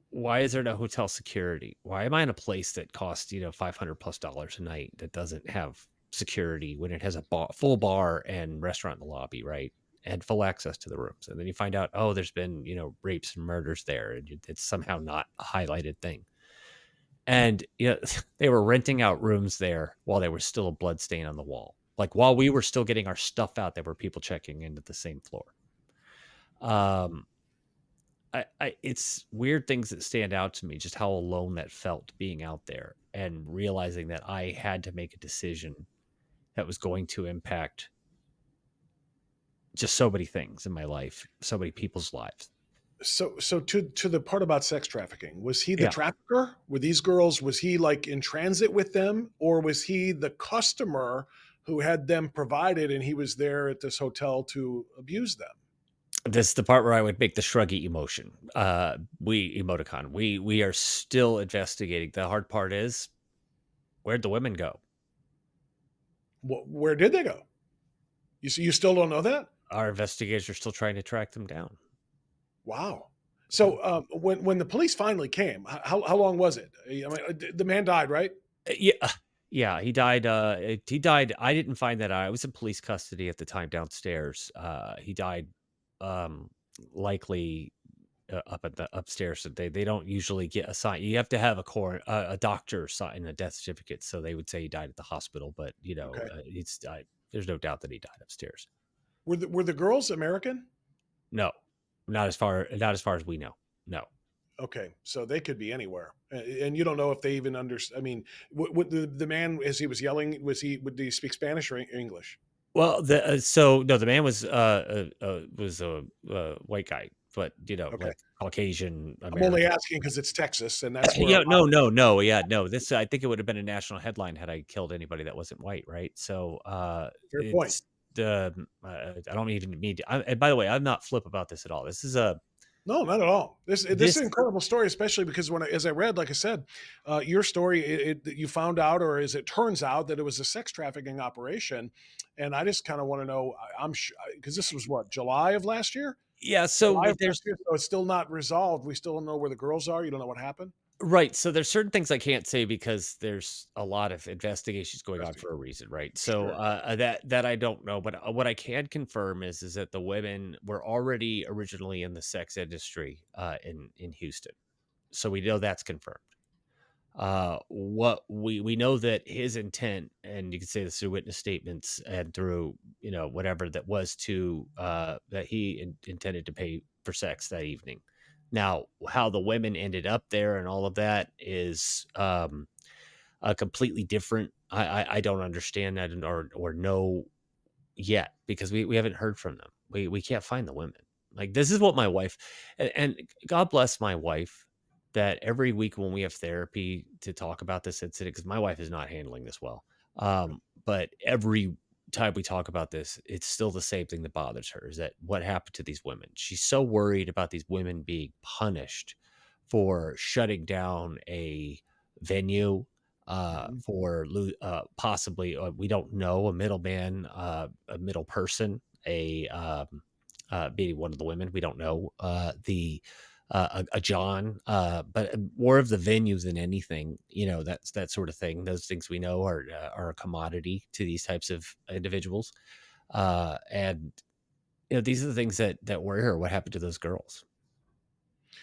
C: why is there no hotel security? Why am I in a place that costs, $500+ a night that doesn't have security when it has a full bar and restaurant in the lobby, right? And full access to the rooms. And then you find out, oh, there's been, rapes and murders there, and it's somehow not a highlighted thing. And they were renting out rooms there while there was still a blood stain on the wall. Like while we were still getting our stuff out, there were people checking into the same floor. Um, it's weird things that stand out to me, just how alone that felt being out there and realizing that I had to make a decision that was going to impact just so many things in my life, so many people's lives.
A: So to the part about sex trafficking, was he the
C: Yeah.
A: trafficker? Were these girls, was he like in transit with them, or was he the customer who had them provided and he was there at this hotel to abuse them?
C: This is the part where I would make the shruggy emotion. We emoticon. We are still investigating. The hard part is, where'd the women go?
A: Where did they go? You still don't know that?
C: Our investigators are still trying to track them down.
A: Wow. So when the police finally came, how long was it? I mean, the man died, right?
C: Yeah, he died. He died. I didn't find that out. I was in police custody at the time downstairs. He died, um, likely up at the upstairs. They don't usually get a sign. You have to have a doctor sign a death certificate. So they would say he died at the hospital, but
A: Okay.
C: it's there's no doubt that he died upstairs.
A: Were the girls American?
C: No, not as far as we know. No.
A: Okay, so they could be anywhere, and you don't know if they even understand. I mean, what the man as he was yelling, did he speak Spanish or English?
C: Well, so no, the man was a white guy, but
A: Okay,
C: like Caucasian
A: I'm only
C: American.
A: asking because it's Texas, and that's where a
C: Yeah,
A: lot of
C: no, yeah, no. This I think it would have been a national headline had I killed anybody that wasn't white, right? So
A: fair point.
C: it's the I don't even mean to. And by the way, I'm not flip about this at all. This is a
A: No, not at all. This is
C: this
A: an incredible story, especially because as I read, like I said, your story, that you found out, or as it turns out, that it was a sex trafficking operation, and I just kind of want to know. I'm sure because this was what, July of last year.
C: yeah.
A: July
C: So
A: of last year, so it's still not resolved. We still don't know where the girls are. You don't know what happened.
C: Right. So there's certain things I can't say because there's a lot of investigations going on
A: Interesting.
C: for a reason, right? So
A: Sure.
C: that I don't know, but what I can confirm is that the women were already originally in the sex industry in Houston, so we know that's confirmed. What we know that his intent, and you can say this through witness statements and through whatever that was to that he intended to pay for sex that evening. Now, how the women ended up there and all of that is completely different. I don't understand that or know yet because we haven't heard from them. We can't find the women. Like this is what my wife and God bless my wife that every week when we have therapy to talk about this incident, because my wife is not handling this well. But every time we talk about this, it's still the same thing that bothers her is that what happened to these women. She's so worried about these women being punished for shutting down a venue,
A: Mhm.
C: for possibly we don't know a middleman, a middle person, maybe one of the women we don't know, the a John, but more of the venue than anything. That's that sort of thing. Those things we know are a commodity to these types of individuals. And these are the things that were here. What happened to those girls?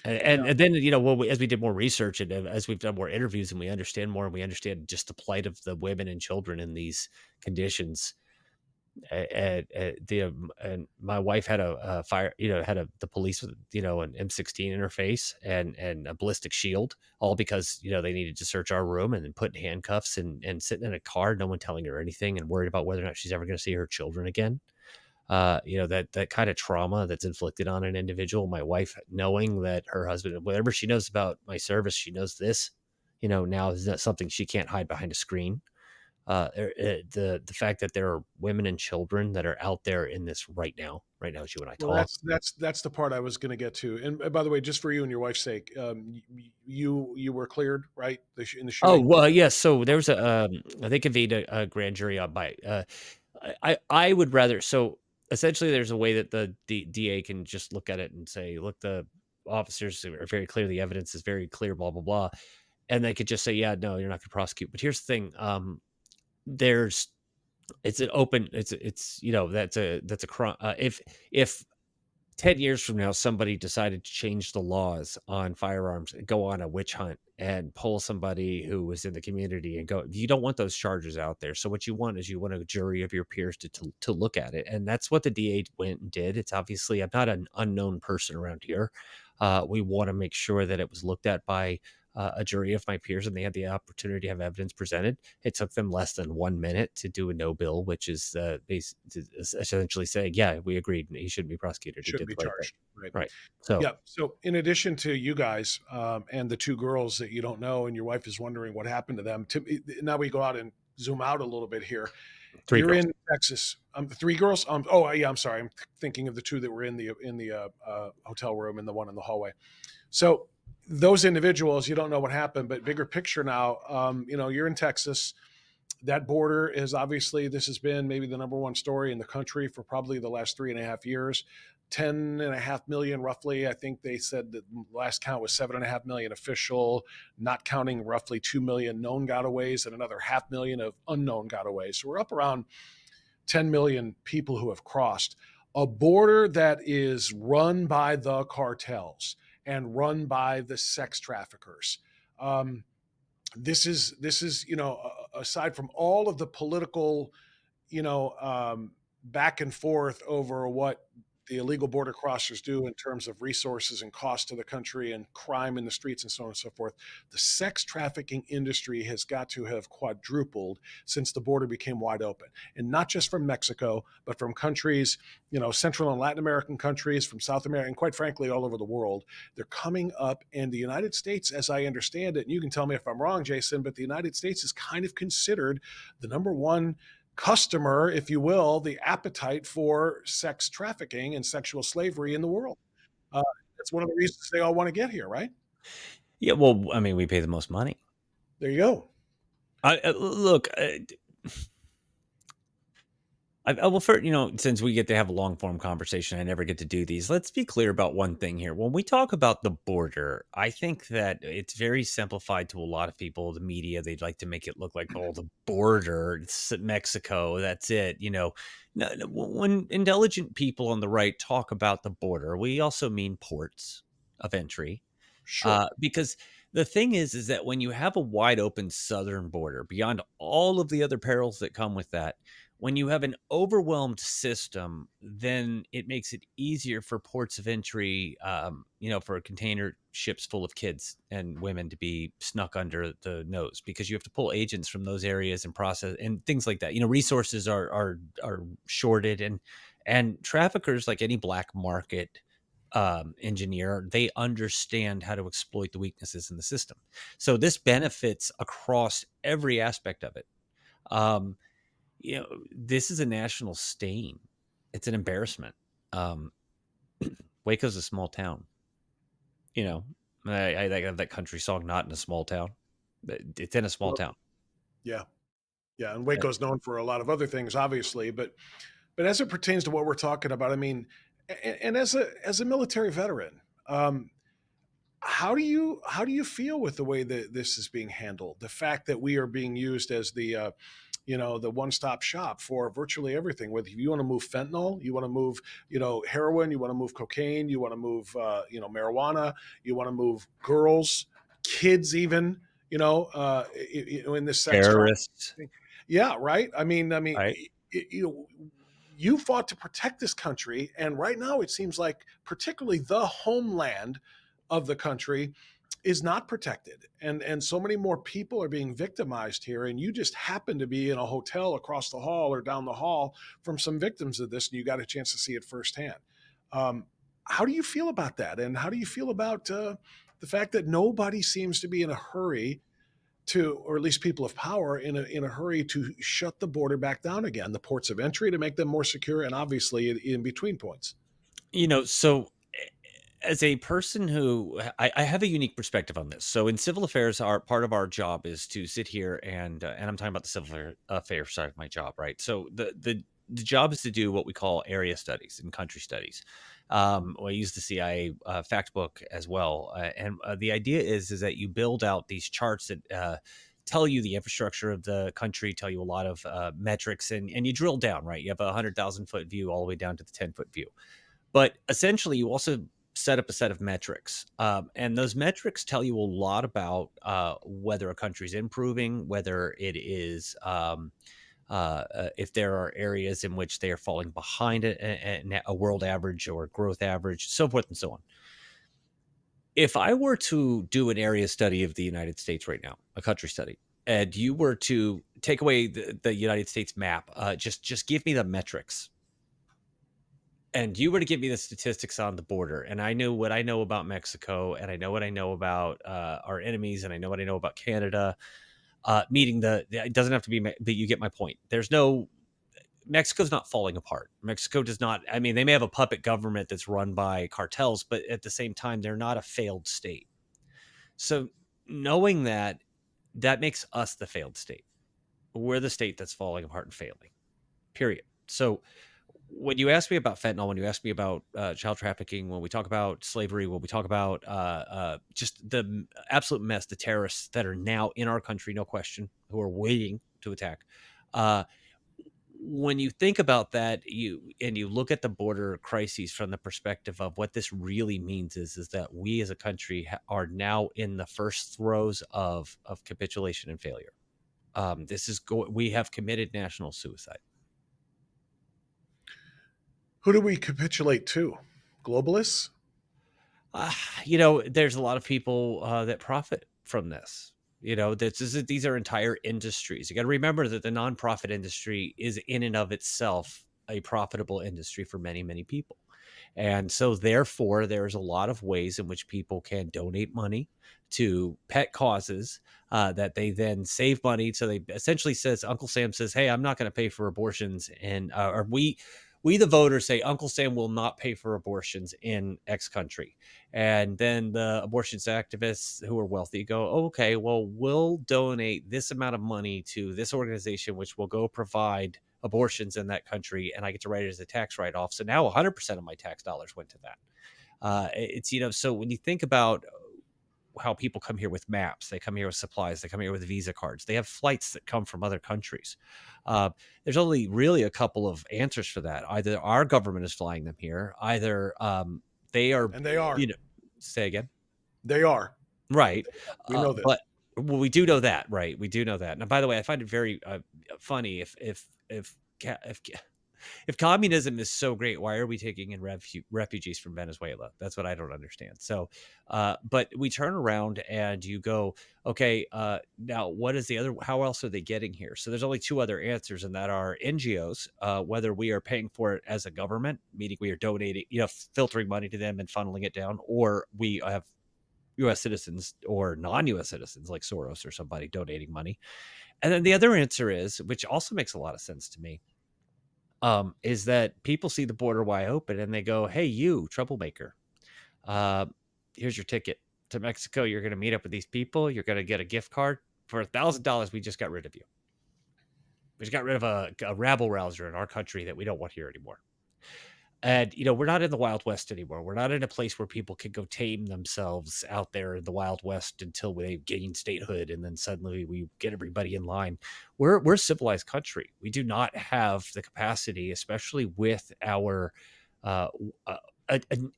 A: Yeah.
C: And then, as we did more research and as we've done more interviews and we understand more and we understand just the plight of the women and children in these conditions, and my wife had a fire, had the police with, an M16 in her face and a ballistic shield, all because, they needed to search our room and then put in handcuffs and sitting in a car, no one telling her anything and worried about whether or not she's ever going to see her children again. That kind of trauma that's inflicted on an individual. My wife knowing that her husband, whatever she knows about my service, she knows this, now is not something she can't hide behind a screen. The fact that there are women and children that are out there in this right now as you and I
A: Well,
C: talk.
A: that's the part I was going to get to. And by the way, just for you and your wife's sake, you were cleared, right? In the
C: Oh,
A: shooting.
C: well, yes. So there was they convened a grand jury on by, I would rather, so essentially there's a way that the DA can just look at it and say, look, the officers are very clear. The evidence is very clear, blah, blah, blah. And they could just say, yeah, no, you're not going to prosecute. But here's the thing. There's, it's an open, that's a crime. If 10 years from now, somebody decided to change the laws on firearms and go on a witch hunt and pull somebody who was in the community and go, you don't want those charges out there. So what you want is you want a jury of your peers to look at it. And that's what the DA went and did. It's obviously, I'm not an unknown person around here. We want to make sure that it was looked at by a jury of my peers and they had the opportunity to have evidence presented. It took them less than 1 minute to do a no bill, which is essentially saying, yeah, we agreed he shouldn't be prosecuted. He
A: Shouldn't
C: did
A: be
C: the right thing.
A: charged, right?
C: Right. So,
A: Yeah. So, in addition to you guys and the two girls that you don't know, and your wife is wondering what happened to them, now we go out and zoom out a little bit here.
C: three
A: You're
C: girls.
A: in Texas. Three girls. Oh, yeah. I'm sorry. I'm thinking of the two that were in the hotel room and the one in the hallway. So, those individuals, you don't know what happened, but bigger picture now. You're in Texas. That border is obviously, this has been maybe the number one story in the country for probably the last 3.5 years. 10.5 million roughly. I think they said that last count was 7.5 million official, not counting roughly 2 million known gotaways and another 500,000 of unknown gotaways. So we're up around 10 million people who have crossed a border that is run by the cartels and run by the sex traffickers. This is aside from all of the political you know back and forth over what the illegal border crossers do in terms of resources and cost to the country and crime in the streets and so on and so forth, the sex trafficking industry has got to have quadrupled since the border became wide open. And not just from Mexico, but from countries, Central and Latin American countries, from South America, and quite frankly, all over the world. They're coming up. And the United States, as I understand it, and you can tell me if I'm wrong, Jason, but the United States is kind of considered the number one customer, if you will, the appetite for sex trafficking and sexual slavery in the world. Uh, that's one of the reasons they all want to get here, right?
C: Yeah. Well, I mean, we pay the most money.
A: There you go.
C: Look, well, since we get to have a long form conversation, I never get to do these. Let's be clear about one thing here. When we talk about the border, I think that it's very simplified to a lot of people. The media, they'd like to make it look like, oh, the border, it's Mexico, that's it. When intelligent people on the right talk about the border, we also mean ports of entry.
A: Sure.
C: Because the thing is that when you have a wide open southern border, beyond all of the other perils that come with that, when you have an overwhelmed system, then it makes it easier for ports of entry, for container ships full of kids and women to be snuck under the nose, because you have to pull agents from those areas and process and things like that. Resources are shorted, and traffickers, like any black market engineer, they understand how to exploit the weaknesses in the system. So this benefits across every aspect of it. Um, this is a national stain. It's an embarrassment. Um, Waco's a small town. I have that country song, "Not in a Small Town." It's in a small
A: Well,
C: town.
A: yeah. Yeah. And Waco's known for a lot of other things, obviously, but as it pertains to what we're talking about, I mean, and as a military veteran, how do you feel with the way that this is being handled? The fact that we are being used as the the one-stop shop for virtually everything. Whether you want to move fentanyl, you want to move, heroin, you want to move cocaine, you want to move, marijuana, you want to move girls, kids, even, in this sex trafficking
C: Terrorists,
A: thing. Yeah, right. I mean,
C: right?
A: you fought to protect this country, and right now it seems like, particularly the homeland of the country, is not protected, and so many more people are being victimized here, and you just happen to be in a hotel across the hall or down the hall from some victims of this, and you got a chance to see it firsthand. How do you feel about that, and how do you feel about the fact that nobody seems to be in a hurry to, or at least people of power, in a hurry to shut the border back down again, the ports of entry, to make them more secure, and obviously in between points?
C: So as a person who I have a unique perspective on this. So in civil affairs, our part of our job is to sit here and I'm talking about the affairs side of my job, right? So the job is to do what we call area studies and country studies. I use the CIA fact book as well, and the idea is that you build out these charts that tell you the infrastructure of the country, tell you a lot of metrics, and you drill down, right? You have a 100,000 foot view all the way down to the 10 foot view. But essentially, you also set up a set of metrics, and those metrics tell you a lot about whether a country's improving, whether it is, if there are areas in which they are falling behind a world average or growth average, so forth and so on. If I were to do an area study of the United States right now, a country study, and you were to take away the United States map, just give me the metrics, and you were to give me the statistics on the border, and I knew what I know about Mexico, and I know what I know about our enemies, and I know what I know about Canada, meeting it doesn't have to be, but you get my point. Mexico's not falling apart. Mexico does not, I mean, they may have a puppet government that's run by cartels, but at the same time, they're not a failed state. So knowing that, that makes us the failed state. We're the state that's falling apart and failing, period. So when you ask me about fentanyl, when you ask me about child trafficking, when we talk about slavery, when we talk about just the absolute mess, the terrorists that are now in our country, no question, who are waiting to attack. When you think about that, you look at the border crises from the perspective of what this really means is that we as a country are now in the first throes of capitulation and failure. We have committed national suicide.
A: Who do we capitulate to? Globalists?
C: Uh, there's a lot of people that profit from this. These are entire industries. You got to remember that the nonprofit industry is in and of itself a profitable industry for many, many people. And so therefore, there's a lot of ways in which people can donate money to pet causes that they then save money. So they essentially says, Uncle Sam says, hey, I'm not going to pay for abortions. And or we, the voters, say Uncle Sam will not pay for abortions in X country. And then the abortions activists who are wealthy go, oh, okay, well, we'll donate this amount of money to this organization, which will go provide abortions in that country, and I get to write it as a tax write-off. So now 100% of my tax dollars went to that. So when you think about how people come here with maps, they come here with supplies, they come here with Visa cards, they have flights that come from other countries. There's only really a couple of answers for that. Either our government is flying them here, either they are,
A: And they are.
C: Say again.
A: They are.
C: Right.
A: We know this.
C: But well, we do know that, right? We do know that. Now, by the way, I find it very funny if communism is so great, why are we taking in refugees from Venezuela? That's what I don't understand. So, but we turn around and you go, okay, now what is the other? How else are they getting here? So there's only two other answers, and that are NGOs, whether we are paying for it as a government, meaning we are donating, filtering money to them and funneling it down, or we have U.S. citizens or non-U.S. citizens like Soros or somebody donating money. And then the other answer is, which also makes a lot of sense to me, is that people see the border wide open and they go, hey, you troublemaker, here's your ticket to Mexico. You're going to meet up with these people. You're going to get a gift card for $1,000. We just got rid of you. We just got rid of a rabble rouser in our country that we don't want here anymore. And, we're not in the Wild West anymore. We're not in a place where people can go tame themselves out there in the Wild West until they gain statehood, and then suddenly we get everybody in line. We're a civilized country. We do not have the capacity, especially with our uh, uh,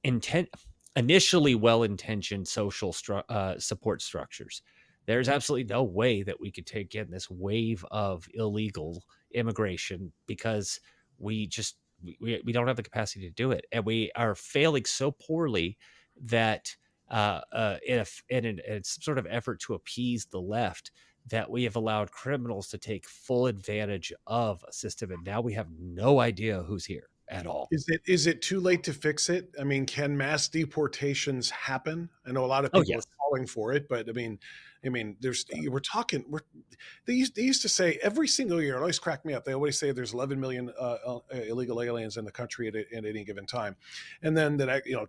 C: intent, initially well-intentioned social support structures. There's absolutely no way that we could take in this wave of illegal immigration because we just we don't have the capacity to do it, and we are failing so poorly that in some sort of effort to appease the left, that we have allowed criminals to take full advantage of a system, and now we have no idea who's here at all.
A: Is it too late to fix it? I mean, can mass deportations happen? I know a lot of
C: Oh
A: people are
C: yes.
A: calling for it, but there's we're talking. They used to say every single year. It always cracked me up. They always say there's 11 million illegal aliens in the country at any given time, and then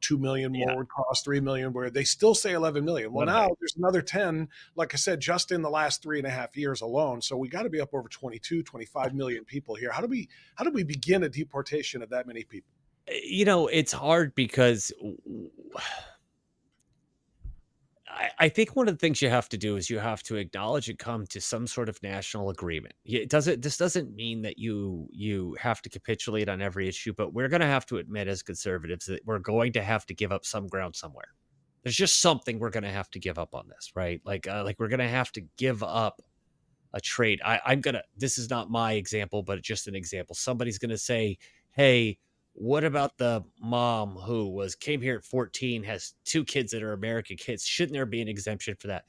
A: 2 million
C: Yeah.
A: more would cross 3 million. Where they still say 11 million. Well,
C: 11 million.
A: now there's another 10. Like I said, just in the last 3.5 years alone. So we got to be up over 22, 25 million people here. How do we begin a deportation of that many people?
C: It's hard because I think one of the things you have to do is you have to acknowledge and come to some sort of national agreement. This doesn't mean that you have to capitulate on every issue, but we're going to have to admit as conservatives that we're going to have to give up some ground somewhere. There's just something we're going to have to give up on this, right? Like we're going to have to give up a trait. I'm gonna. This is not my example, but just an example. Somebody's gonna say, "Hey, what about the mom who came here at 14, has two kids that are American kids? Shouldn't there be an exemption for that?"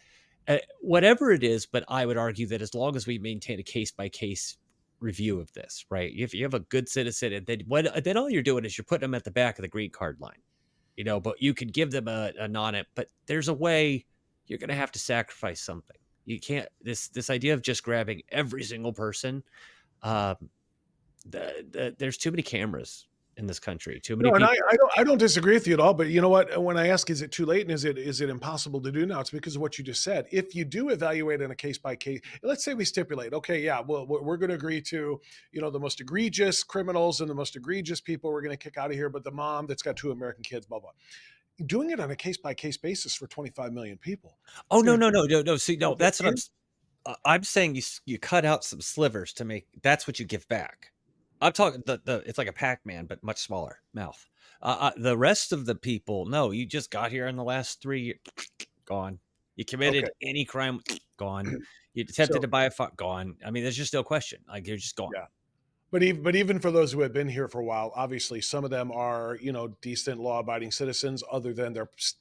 C: Whatever it is, but I would argue that as long as we maintain a case by case review of this, right? If you have a good citizen, and then all you're doing is you're putting them at the back of the green card line, but you could give them a non it, but there's a way you're going to have to sacrifice something. You can't, this idea of just grabbing every single person. Um, there's too many cameras in this country, too many
A: No, and I,
C: people.
A: I don't I don't disagree with you at all. But you know what? When I ask, is it too late and is it impossible to do now? It's because of what you just said. If you do evaluate on a case by case, let's say we stipulate, okay, yeah, well, we're going to agree to, the most egregious criminals and the most egregious people we're going to kick out of here, but the mom that's got two American kids, blah blah. Doing it on a case by case basis for 25 million people,
C: Oh
A: it's
C: no,
A: going to
C: no, no, no, no. See, no,
A: take
C: that's what
A: years.
C: I'm saying. You cut out some slivers to make, that's what you give back. I'm talking the it's like a Pac-Man, but much smaller mouth. The rest of the people, no, you just got here in the last 3 years, gone. You
A: Okay,
C: committed any crime, gone. You attempted
A: so
C: to buy a gone. I mean, there's just no question. Like you're just gone.
A: yeah. But even for those who have been here for a while, obviously some of them are decent law-abiding citizens, other than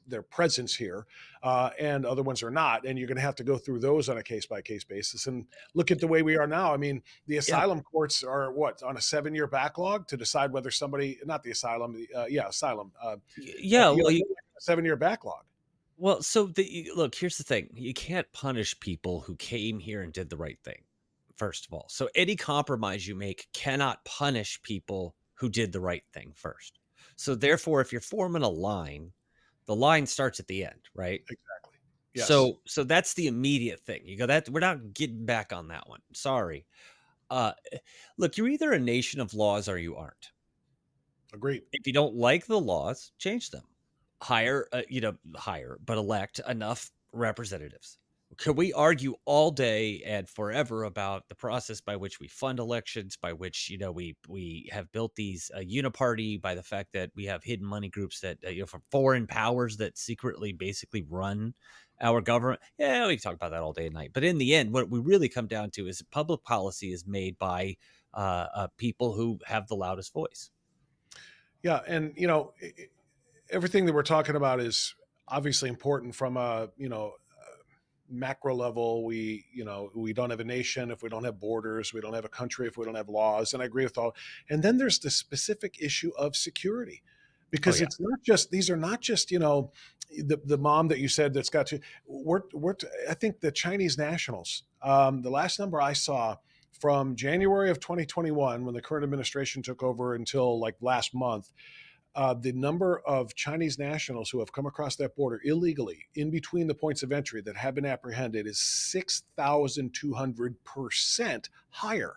A: their presence here, and other ones are not. And you're going to have to go through those on a case-by-case basis. And look at the way we are now. I mean, the
C: Yeah,
A: asylum courts are what, on a 7-year backlog to decide whether somebody, not the asylum, yeah, asylum,
C: yeah.
A: a 7-year backlog.
C: So look, here's the thing: you can't punish people who came here and did the right thing. First of all, so any compromise you make cannot punish people who did the right thing first. So therefore, if you're forming a line, the line starts at the end, right?
A: Exactly. Yes,
C: So that's the immediate thing. You go, that we're not getting back on that one. Sorry. Uh, Look, you're either a nation of laws or you aren't.
A: agreed.
C: If you don't like the laws, change them. Hire, but elect enough representatives. Could we argue all day and forever about the process by which we fund elections, by which we have built these uniparty, by the fact that we have hidden money groups that from foreign powers that secretly basically run our government? Yeah, we can talk about that all day and night. But in the end, what we really come down to is public policy is made by people who have the loudest voice.
A: Yeah, and everything that we're talking about is obviously important from a macro level. We don't have a nation if we don't have borders. We don't have a country if we don't have laws. And I agree with all. And then there's the specific issue of security,
C: Oh
A: because
C: yeah.
A: it's not just, these are not just, the mom that you said that's got to, I think the Chinese nationals, the last number I saw from January of 2021, when the current administration took over, until like last month, the number of Chinese nationals who have come across that border illegally in between the points of entry that have been apprehended is 6,200% higher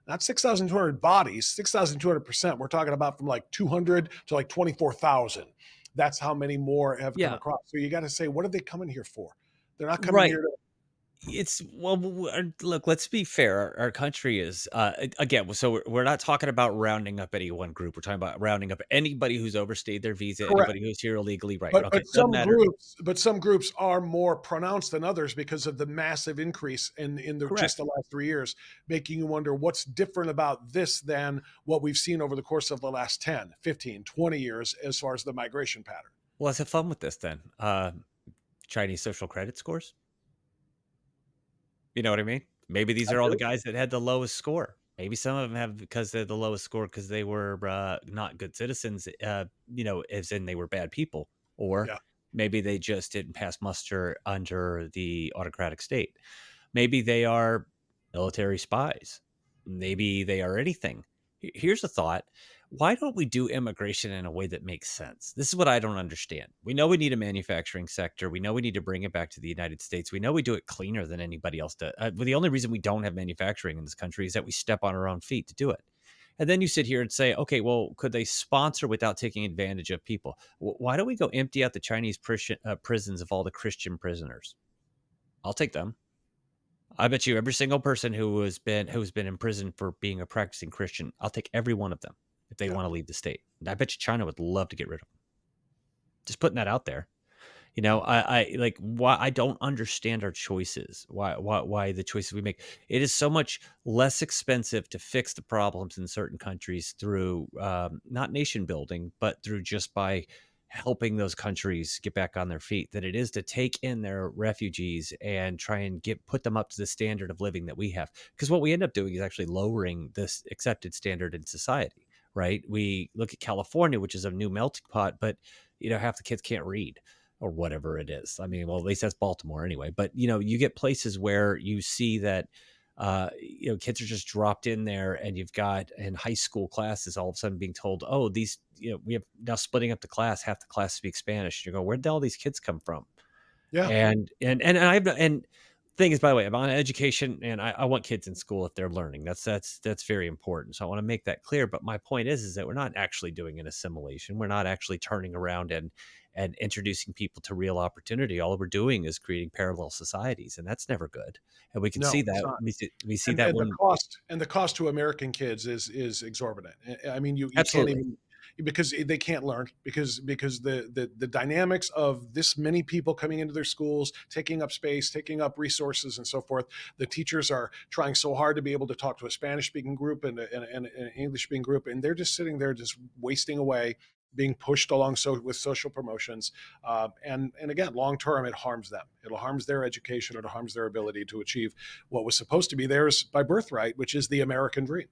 A: not 6,200 bodies, 6,200%. We're talking about from like 200 to like 24,000. That's how many more have come
B: Yeah.
A: across. So you got to say, what are they coming here for? They're not coming
B: Right.
A: here to.
B: It's well, look. Let's be fair. Our country is again. So we're not talking about rounding up any one group. We're talking about rounding up anybody who's overstayed their visa,
A: Correct.
B: anybody who's here illegally. Right.
A: But
B: Okay. Doesn't matter.
A: some groups are more pronounced than others because of the massive increase in just
B: Correct.
A: the last 3 years, making you wonder what's different about this than what we've seen over the course of the last 10, 15, 20 years as far as the migration pattern.
B: Well, let's have fun with this then. Chinese social credit scores. You know what I mean? Maybe these
A: I
B: are all the
A: do.
B: guys that had the lowest score. Maybe some of them have because they're the lowest score because they were not good citizens, as in they were bad people, or
A: Yeah.
B: maybe they just didn't pass muster under the autocratic state. Maybe they are military spies. Maybe they are anything. Here's a thought. Why don't we do immigration in a way that makes sense? This is what I don't understand. We know we need a manufacturing sector. We know we need to bring it back to the United States. We know we do it cleaner than anybody else does. Well, the only reason we don't have manufacturing in this country is that we step on our own feet to do it. And then you sit here and say, okay, well, could they sponsor without taking advantage of people? Why don't we go empty out the Chinese prisons of all the Christian prisoners? I'll take them. I bet you every single person who's been in prison for being a practicing Christian, I'll take every one of them if they
A: Yeah.
B: want to leave the state. And I bet you China would love to get rid of them. Just putting that out there. I like why I don't understand our choices. Why the choices we make. It is so much less expensive to fix the problems in certain countries through not nation building, but through just by helping those countries get back on their feet than it is to take in their refugees and try and put them up to the standard of living that we have. Because what we end up doing is actually lowering this accepted standard in society. Right? We look at California, which is a new melting pot, but half the kids can't read or whatever it is. I mean, well, at least that's Baltimore anyway. But you get places where you see that kids are just dropped in there, and you've got in high school classes all of a sudden being told, oh, these we have now splitting up the class, half the class speaks Spanish. You go, where did all these kids come from?
A: Yeah.
B: And thing is, by the way, I'm on education, and I want kids in school if they're learning. That's very important. So I want to make that clear. But my point is that we're not actually doing an assimilation. We're not actually turning around and introducing people to real opportunity. All we're doing is creating parallel societies, and that's never good. And we can
A: No,
B: see
A: it's
B: that
A: not.
B: we see
A: And,
B: that
A: and the
B: when
A: cost and the cost to American kids is exorbitant. I mean, you can't
B: absolutely
A: even, because they can't learn, because the dynamics of this many people coming into their schools, taking up space, taking up resources, and so forth. The teachers are trying so hard to be able to talk to a Spanish speaking group and an English speaking group, and they're just sitting there just wasting away, being pushed along with social promotions, and again, long term, it harms them. It'll harms their education. It harms their ability to achieve what was supposed to be theirs by birthright, which is the American dream.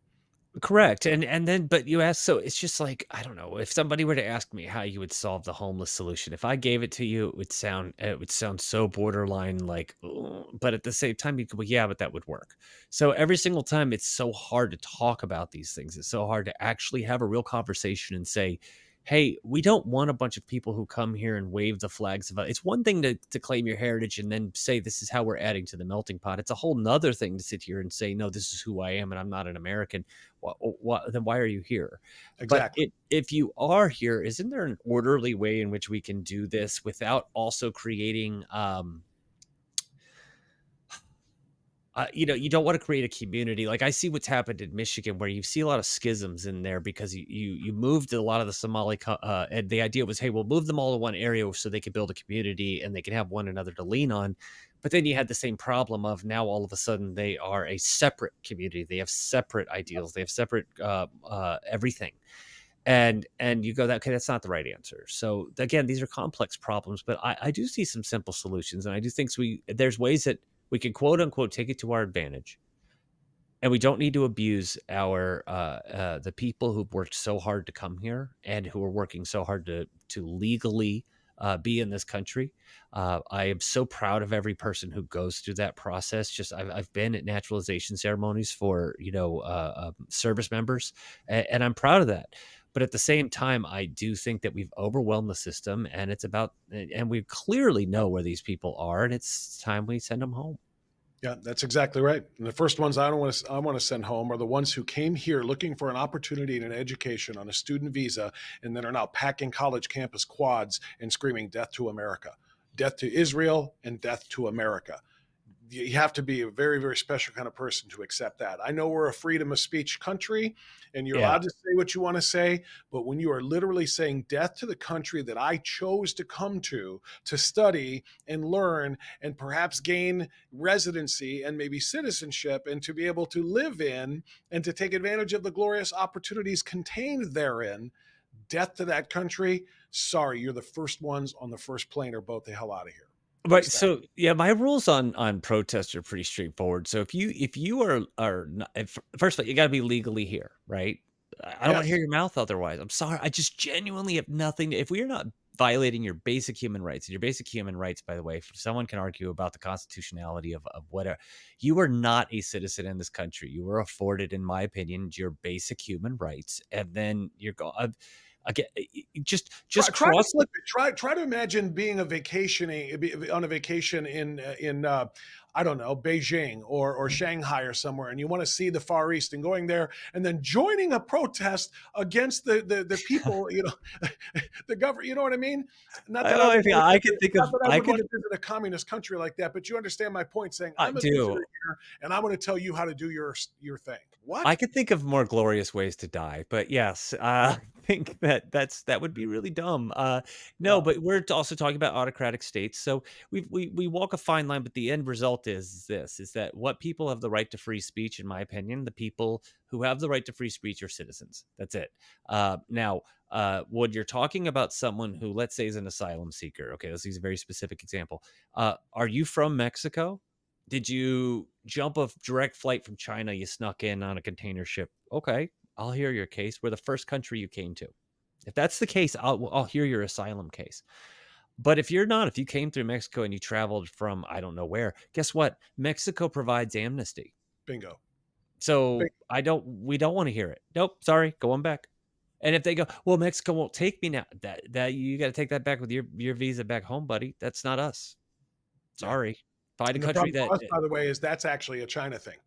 B: correct. And then but you ask, so it's just like, I don't know, if somebody were to ask me how you would solve the homeless solution, if I gave it to you, it would sound so borderline like, "Ugh," but at the same time you could, well, yeah, but that would work. So every single time it's so hard to talk about these things. It's so hard to actually have a real conversation and say, hey, we don't want a bunch of people who come here and wave the flags of it's one thing to claim your heritage and then say this is how we're adding to the melting pot. It's a whole nother thing to sit here and say, no, this is who I am and I'm not an American. Then why are you here? But
A: Exactly.
B: if you are here, isn't there an orderly way in which we can do this without also creating you don't want to create a community. Like I see what's happened in Michigan, where you see a lot of schisms in there because you moved a lot of the Somali, and the idea was, hey, we'll move them all to one area so they could build a community and they can have one another to lean on. But then you had the same problem of now all of a sudden they are a separate community. They have separate ideals. They have separate everything. And you go, that okay, that's not the right answer. So again, these are complex problems, but I do see some simple solutions, and I do think there's ways that we can quote unquote take it to our advantage, and we don't need to abuse our the people who've worked so hard to come here and who are working so hard to legally be in this country. I am so proud of every person who goes through that process. Just I've been at naturalization ceremonies for service members, and I'm proud of that. But at the same time, I do think that we've overwhelmed the system, and we clearly know where these people are, and it's time we send them home.
A: Yeah, that's exactly right. And the first ones I want to send home are the ones who came here looking for an opportunity and an education on a student visa, and then are now packing college campus quads and screaming death to America, death to Israel, and death to America. You have to be a very, very special kind of person to accept that. I know we're a freedom of speech country and you're
B: Yeah.
A: allowed to say what you want to say, but when you are literally saying death to the country that I chose to come to study and learn and perhaps gain residency and maybe citizenship and to be able to live in and to take advantage of the glorious opportunities contained therein, death to that country, sorry, you're the first ones on the first plane or boat the hell out of here.
B: Right.
A: Face that.
B: So yeah, my rules on protests are pretty straightforward. So if you are not, if, first of all, you got to be legally here, right? I don't want to hear
A: Yes.
B: your mouth otherwise. I'm sorry. I just genuinely have nothing. If we are not violating your basic human rights, and your basic human rights, by the way, if someone can argue about the constitutionality of whatever, you are not a citizen in this country. You were afforded, in my opinion, your basic human rights, and then you're going. Again, just
A: Try to
B: cross the
A: flip it. Try to imagine being on a vacation in I don't know, Beijing or Shanghai or somewhere, and you want to see the Far East and going there and then joining a protest against the people, the government. You know what I mean? Not
B: I
A: that
B: don't
A: I
B: know
A: would
B: if
A: want
B: I
A: to
B: could
A: visit,
B: think
A: not
B: of
A: that I
B: I
A: would want
B: could
A: to visit a communist country like that, but you understand my point. Saying
B: I
A: I'm a visitor
B: do.
A: here, and I'm going to tell you how to do your thing.
B: I
A: What?
B: could think of more glorious ways to die, but yes, I think that would be really dumb. No,
A: Yeah,
B: but we're also talking about autocratic states, so we walk a fine line. But the end result is this: is that what people have the right to free speech, in my opinion, the people who have the right to free speech are citizens. That's it. Now, when you're talking about someone who, let's say, is an asylum seeker, okay, let's use a very specific example. Are you from Mexico? Did you jump a direct flight from China? You snuck in on a container ship. Okay, I'll hear your case. We're the first country you came to. If that's the case, I'll hear your asylum case. But if you're not, if you came through Mexico and you traveled from I don't know where, guess what? Mexico provides amnesty.
A: bingo.
B: So we don't want to hear it. Nope, sorry, go on back. And if they go, well, Mexico won't take me now. That you got to take that back with your visa back home, buddy. That's not us.
A: Yeah.
B: Sorry. Find a
A: And the
B: country
A: problem
B: that
A: for us, by the way, is that's actually a China thing.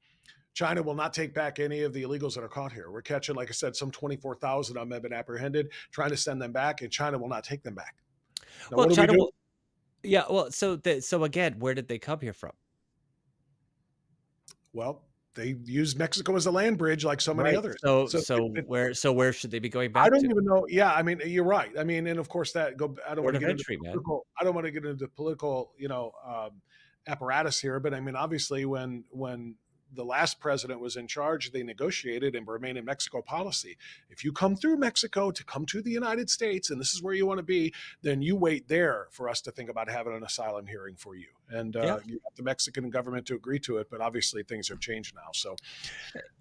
A: China will not take back any of the illegals that are caught here. We're catching, like I said, some 24,000 of them have been apprehended, trying to send them back, and China will not take them back. Now,
B: well,
A: what do we
B: China
A: do?
B: will. Yeah, well, so again, where did they come here from?
A: Well, they use Mexico as a land bridge like so many
B: Right.
A: others.
B: So
A: So
B: where should they be going
A: I
B: back
A: don't
B: to?
A: even know. Yeah, I mean, you're right. I mean, and of course that go. I don't want
B: Port
A: to
B: of
A: get into
B: entry, man.
A: political. I don't want to get into political, apparatus here. But I mean, obviously, when the last president was in charge, they negotiated and remain in Mexico policy. If you come through Mexico to come to the United States, and this is where you want to be, then you wait there for us to think about having an asylum hearing for you. And
B: Yeah.
A: you got the Mexican government to agree to it. But obviously, things have changed now. So,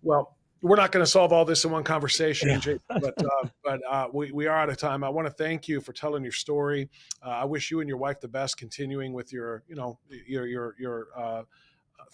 A: well, we're not going to solve all this in one conversation,
B: Yeah.
A: Jason, but we are out of time. I want to thank you for telling your story. I wish you and your wife the best, continuing with your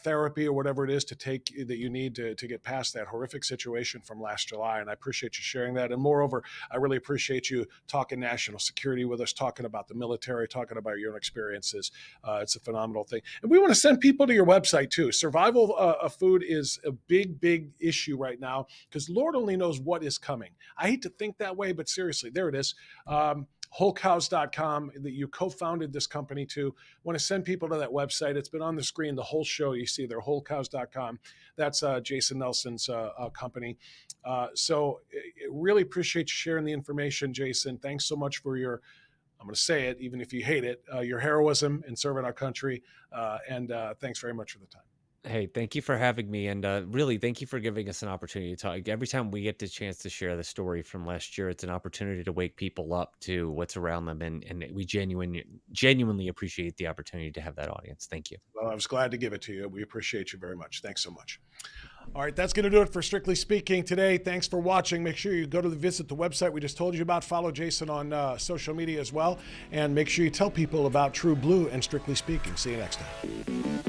A: therapy or whatever it is to take that you need to get past that horrific situation from last July. And I appreciate you sharing that. And moreover, I really appreciate you talking national security with us, talking about the military, talking about your own experiences. It's a phenomenal thing. And we want to send people to your website too. Survival of food is a big, big issue right now because Lord only knows what is coming. I hate to think that way, but seriously, there it is. Wholecows.com, that you co-founded this company too. Want to send people to that website. It's been on the screen the whole show. You see there, wholecows.com. That's Jason Nelson's company. So really appreciate you sharing the information, Jason. Thanks so much for your, I'm going to say it, even if you hate it, your heroism in serving our country. And thanks very much for the time.
B: Hey, thank you for having me, and really, thank you for giving us an opportunity to talk. Every time we get the chance to share the story from last year, it's an opportunity to wake people up to what's around them, and we genuinely appreciate the opportunity to have that audience. Thank you.
A: Well, I was glad to give it to you. We appreciate you very much. Thanks so much. All right, that's going to do it for Strictly Speaking today. Thanks for watching. Make sure you go to visit the website we just told you about. Follow Jason on social media as well. And make sure you tell people about True Blue and Strictly Speaking. See you next time.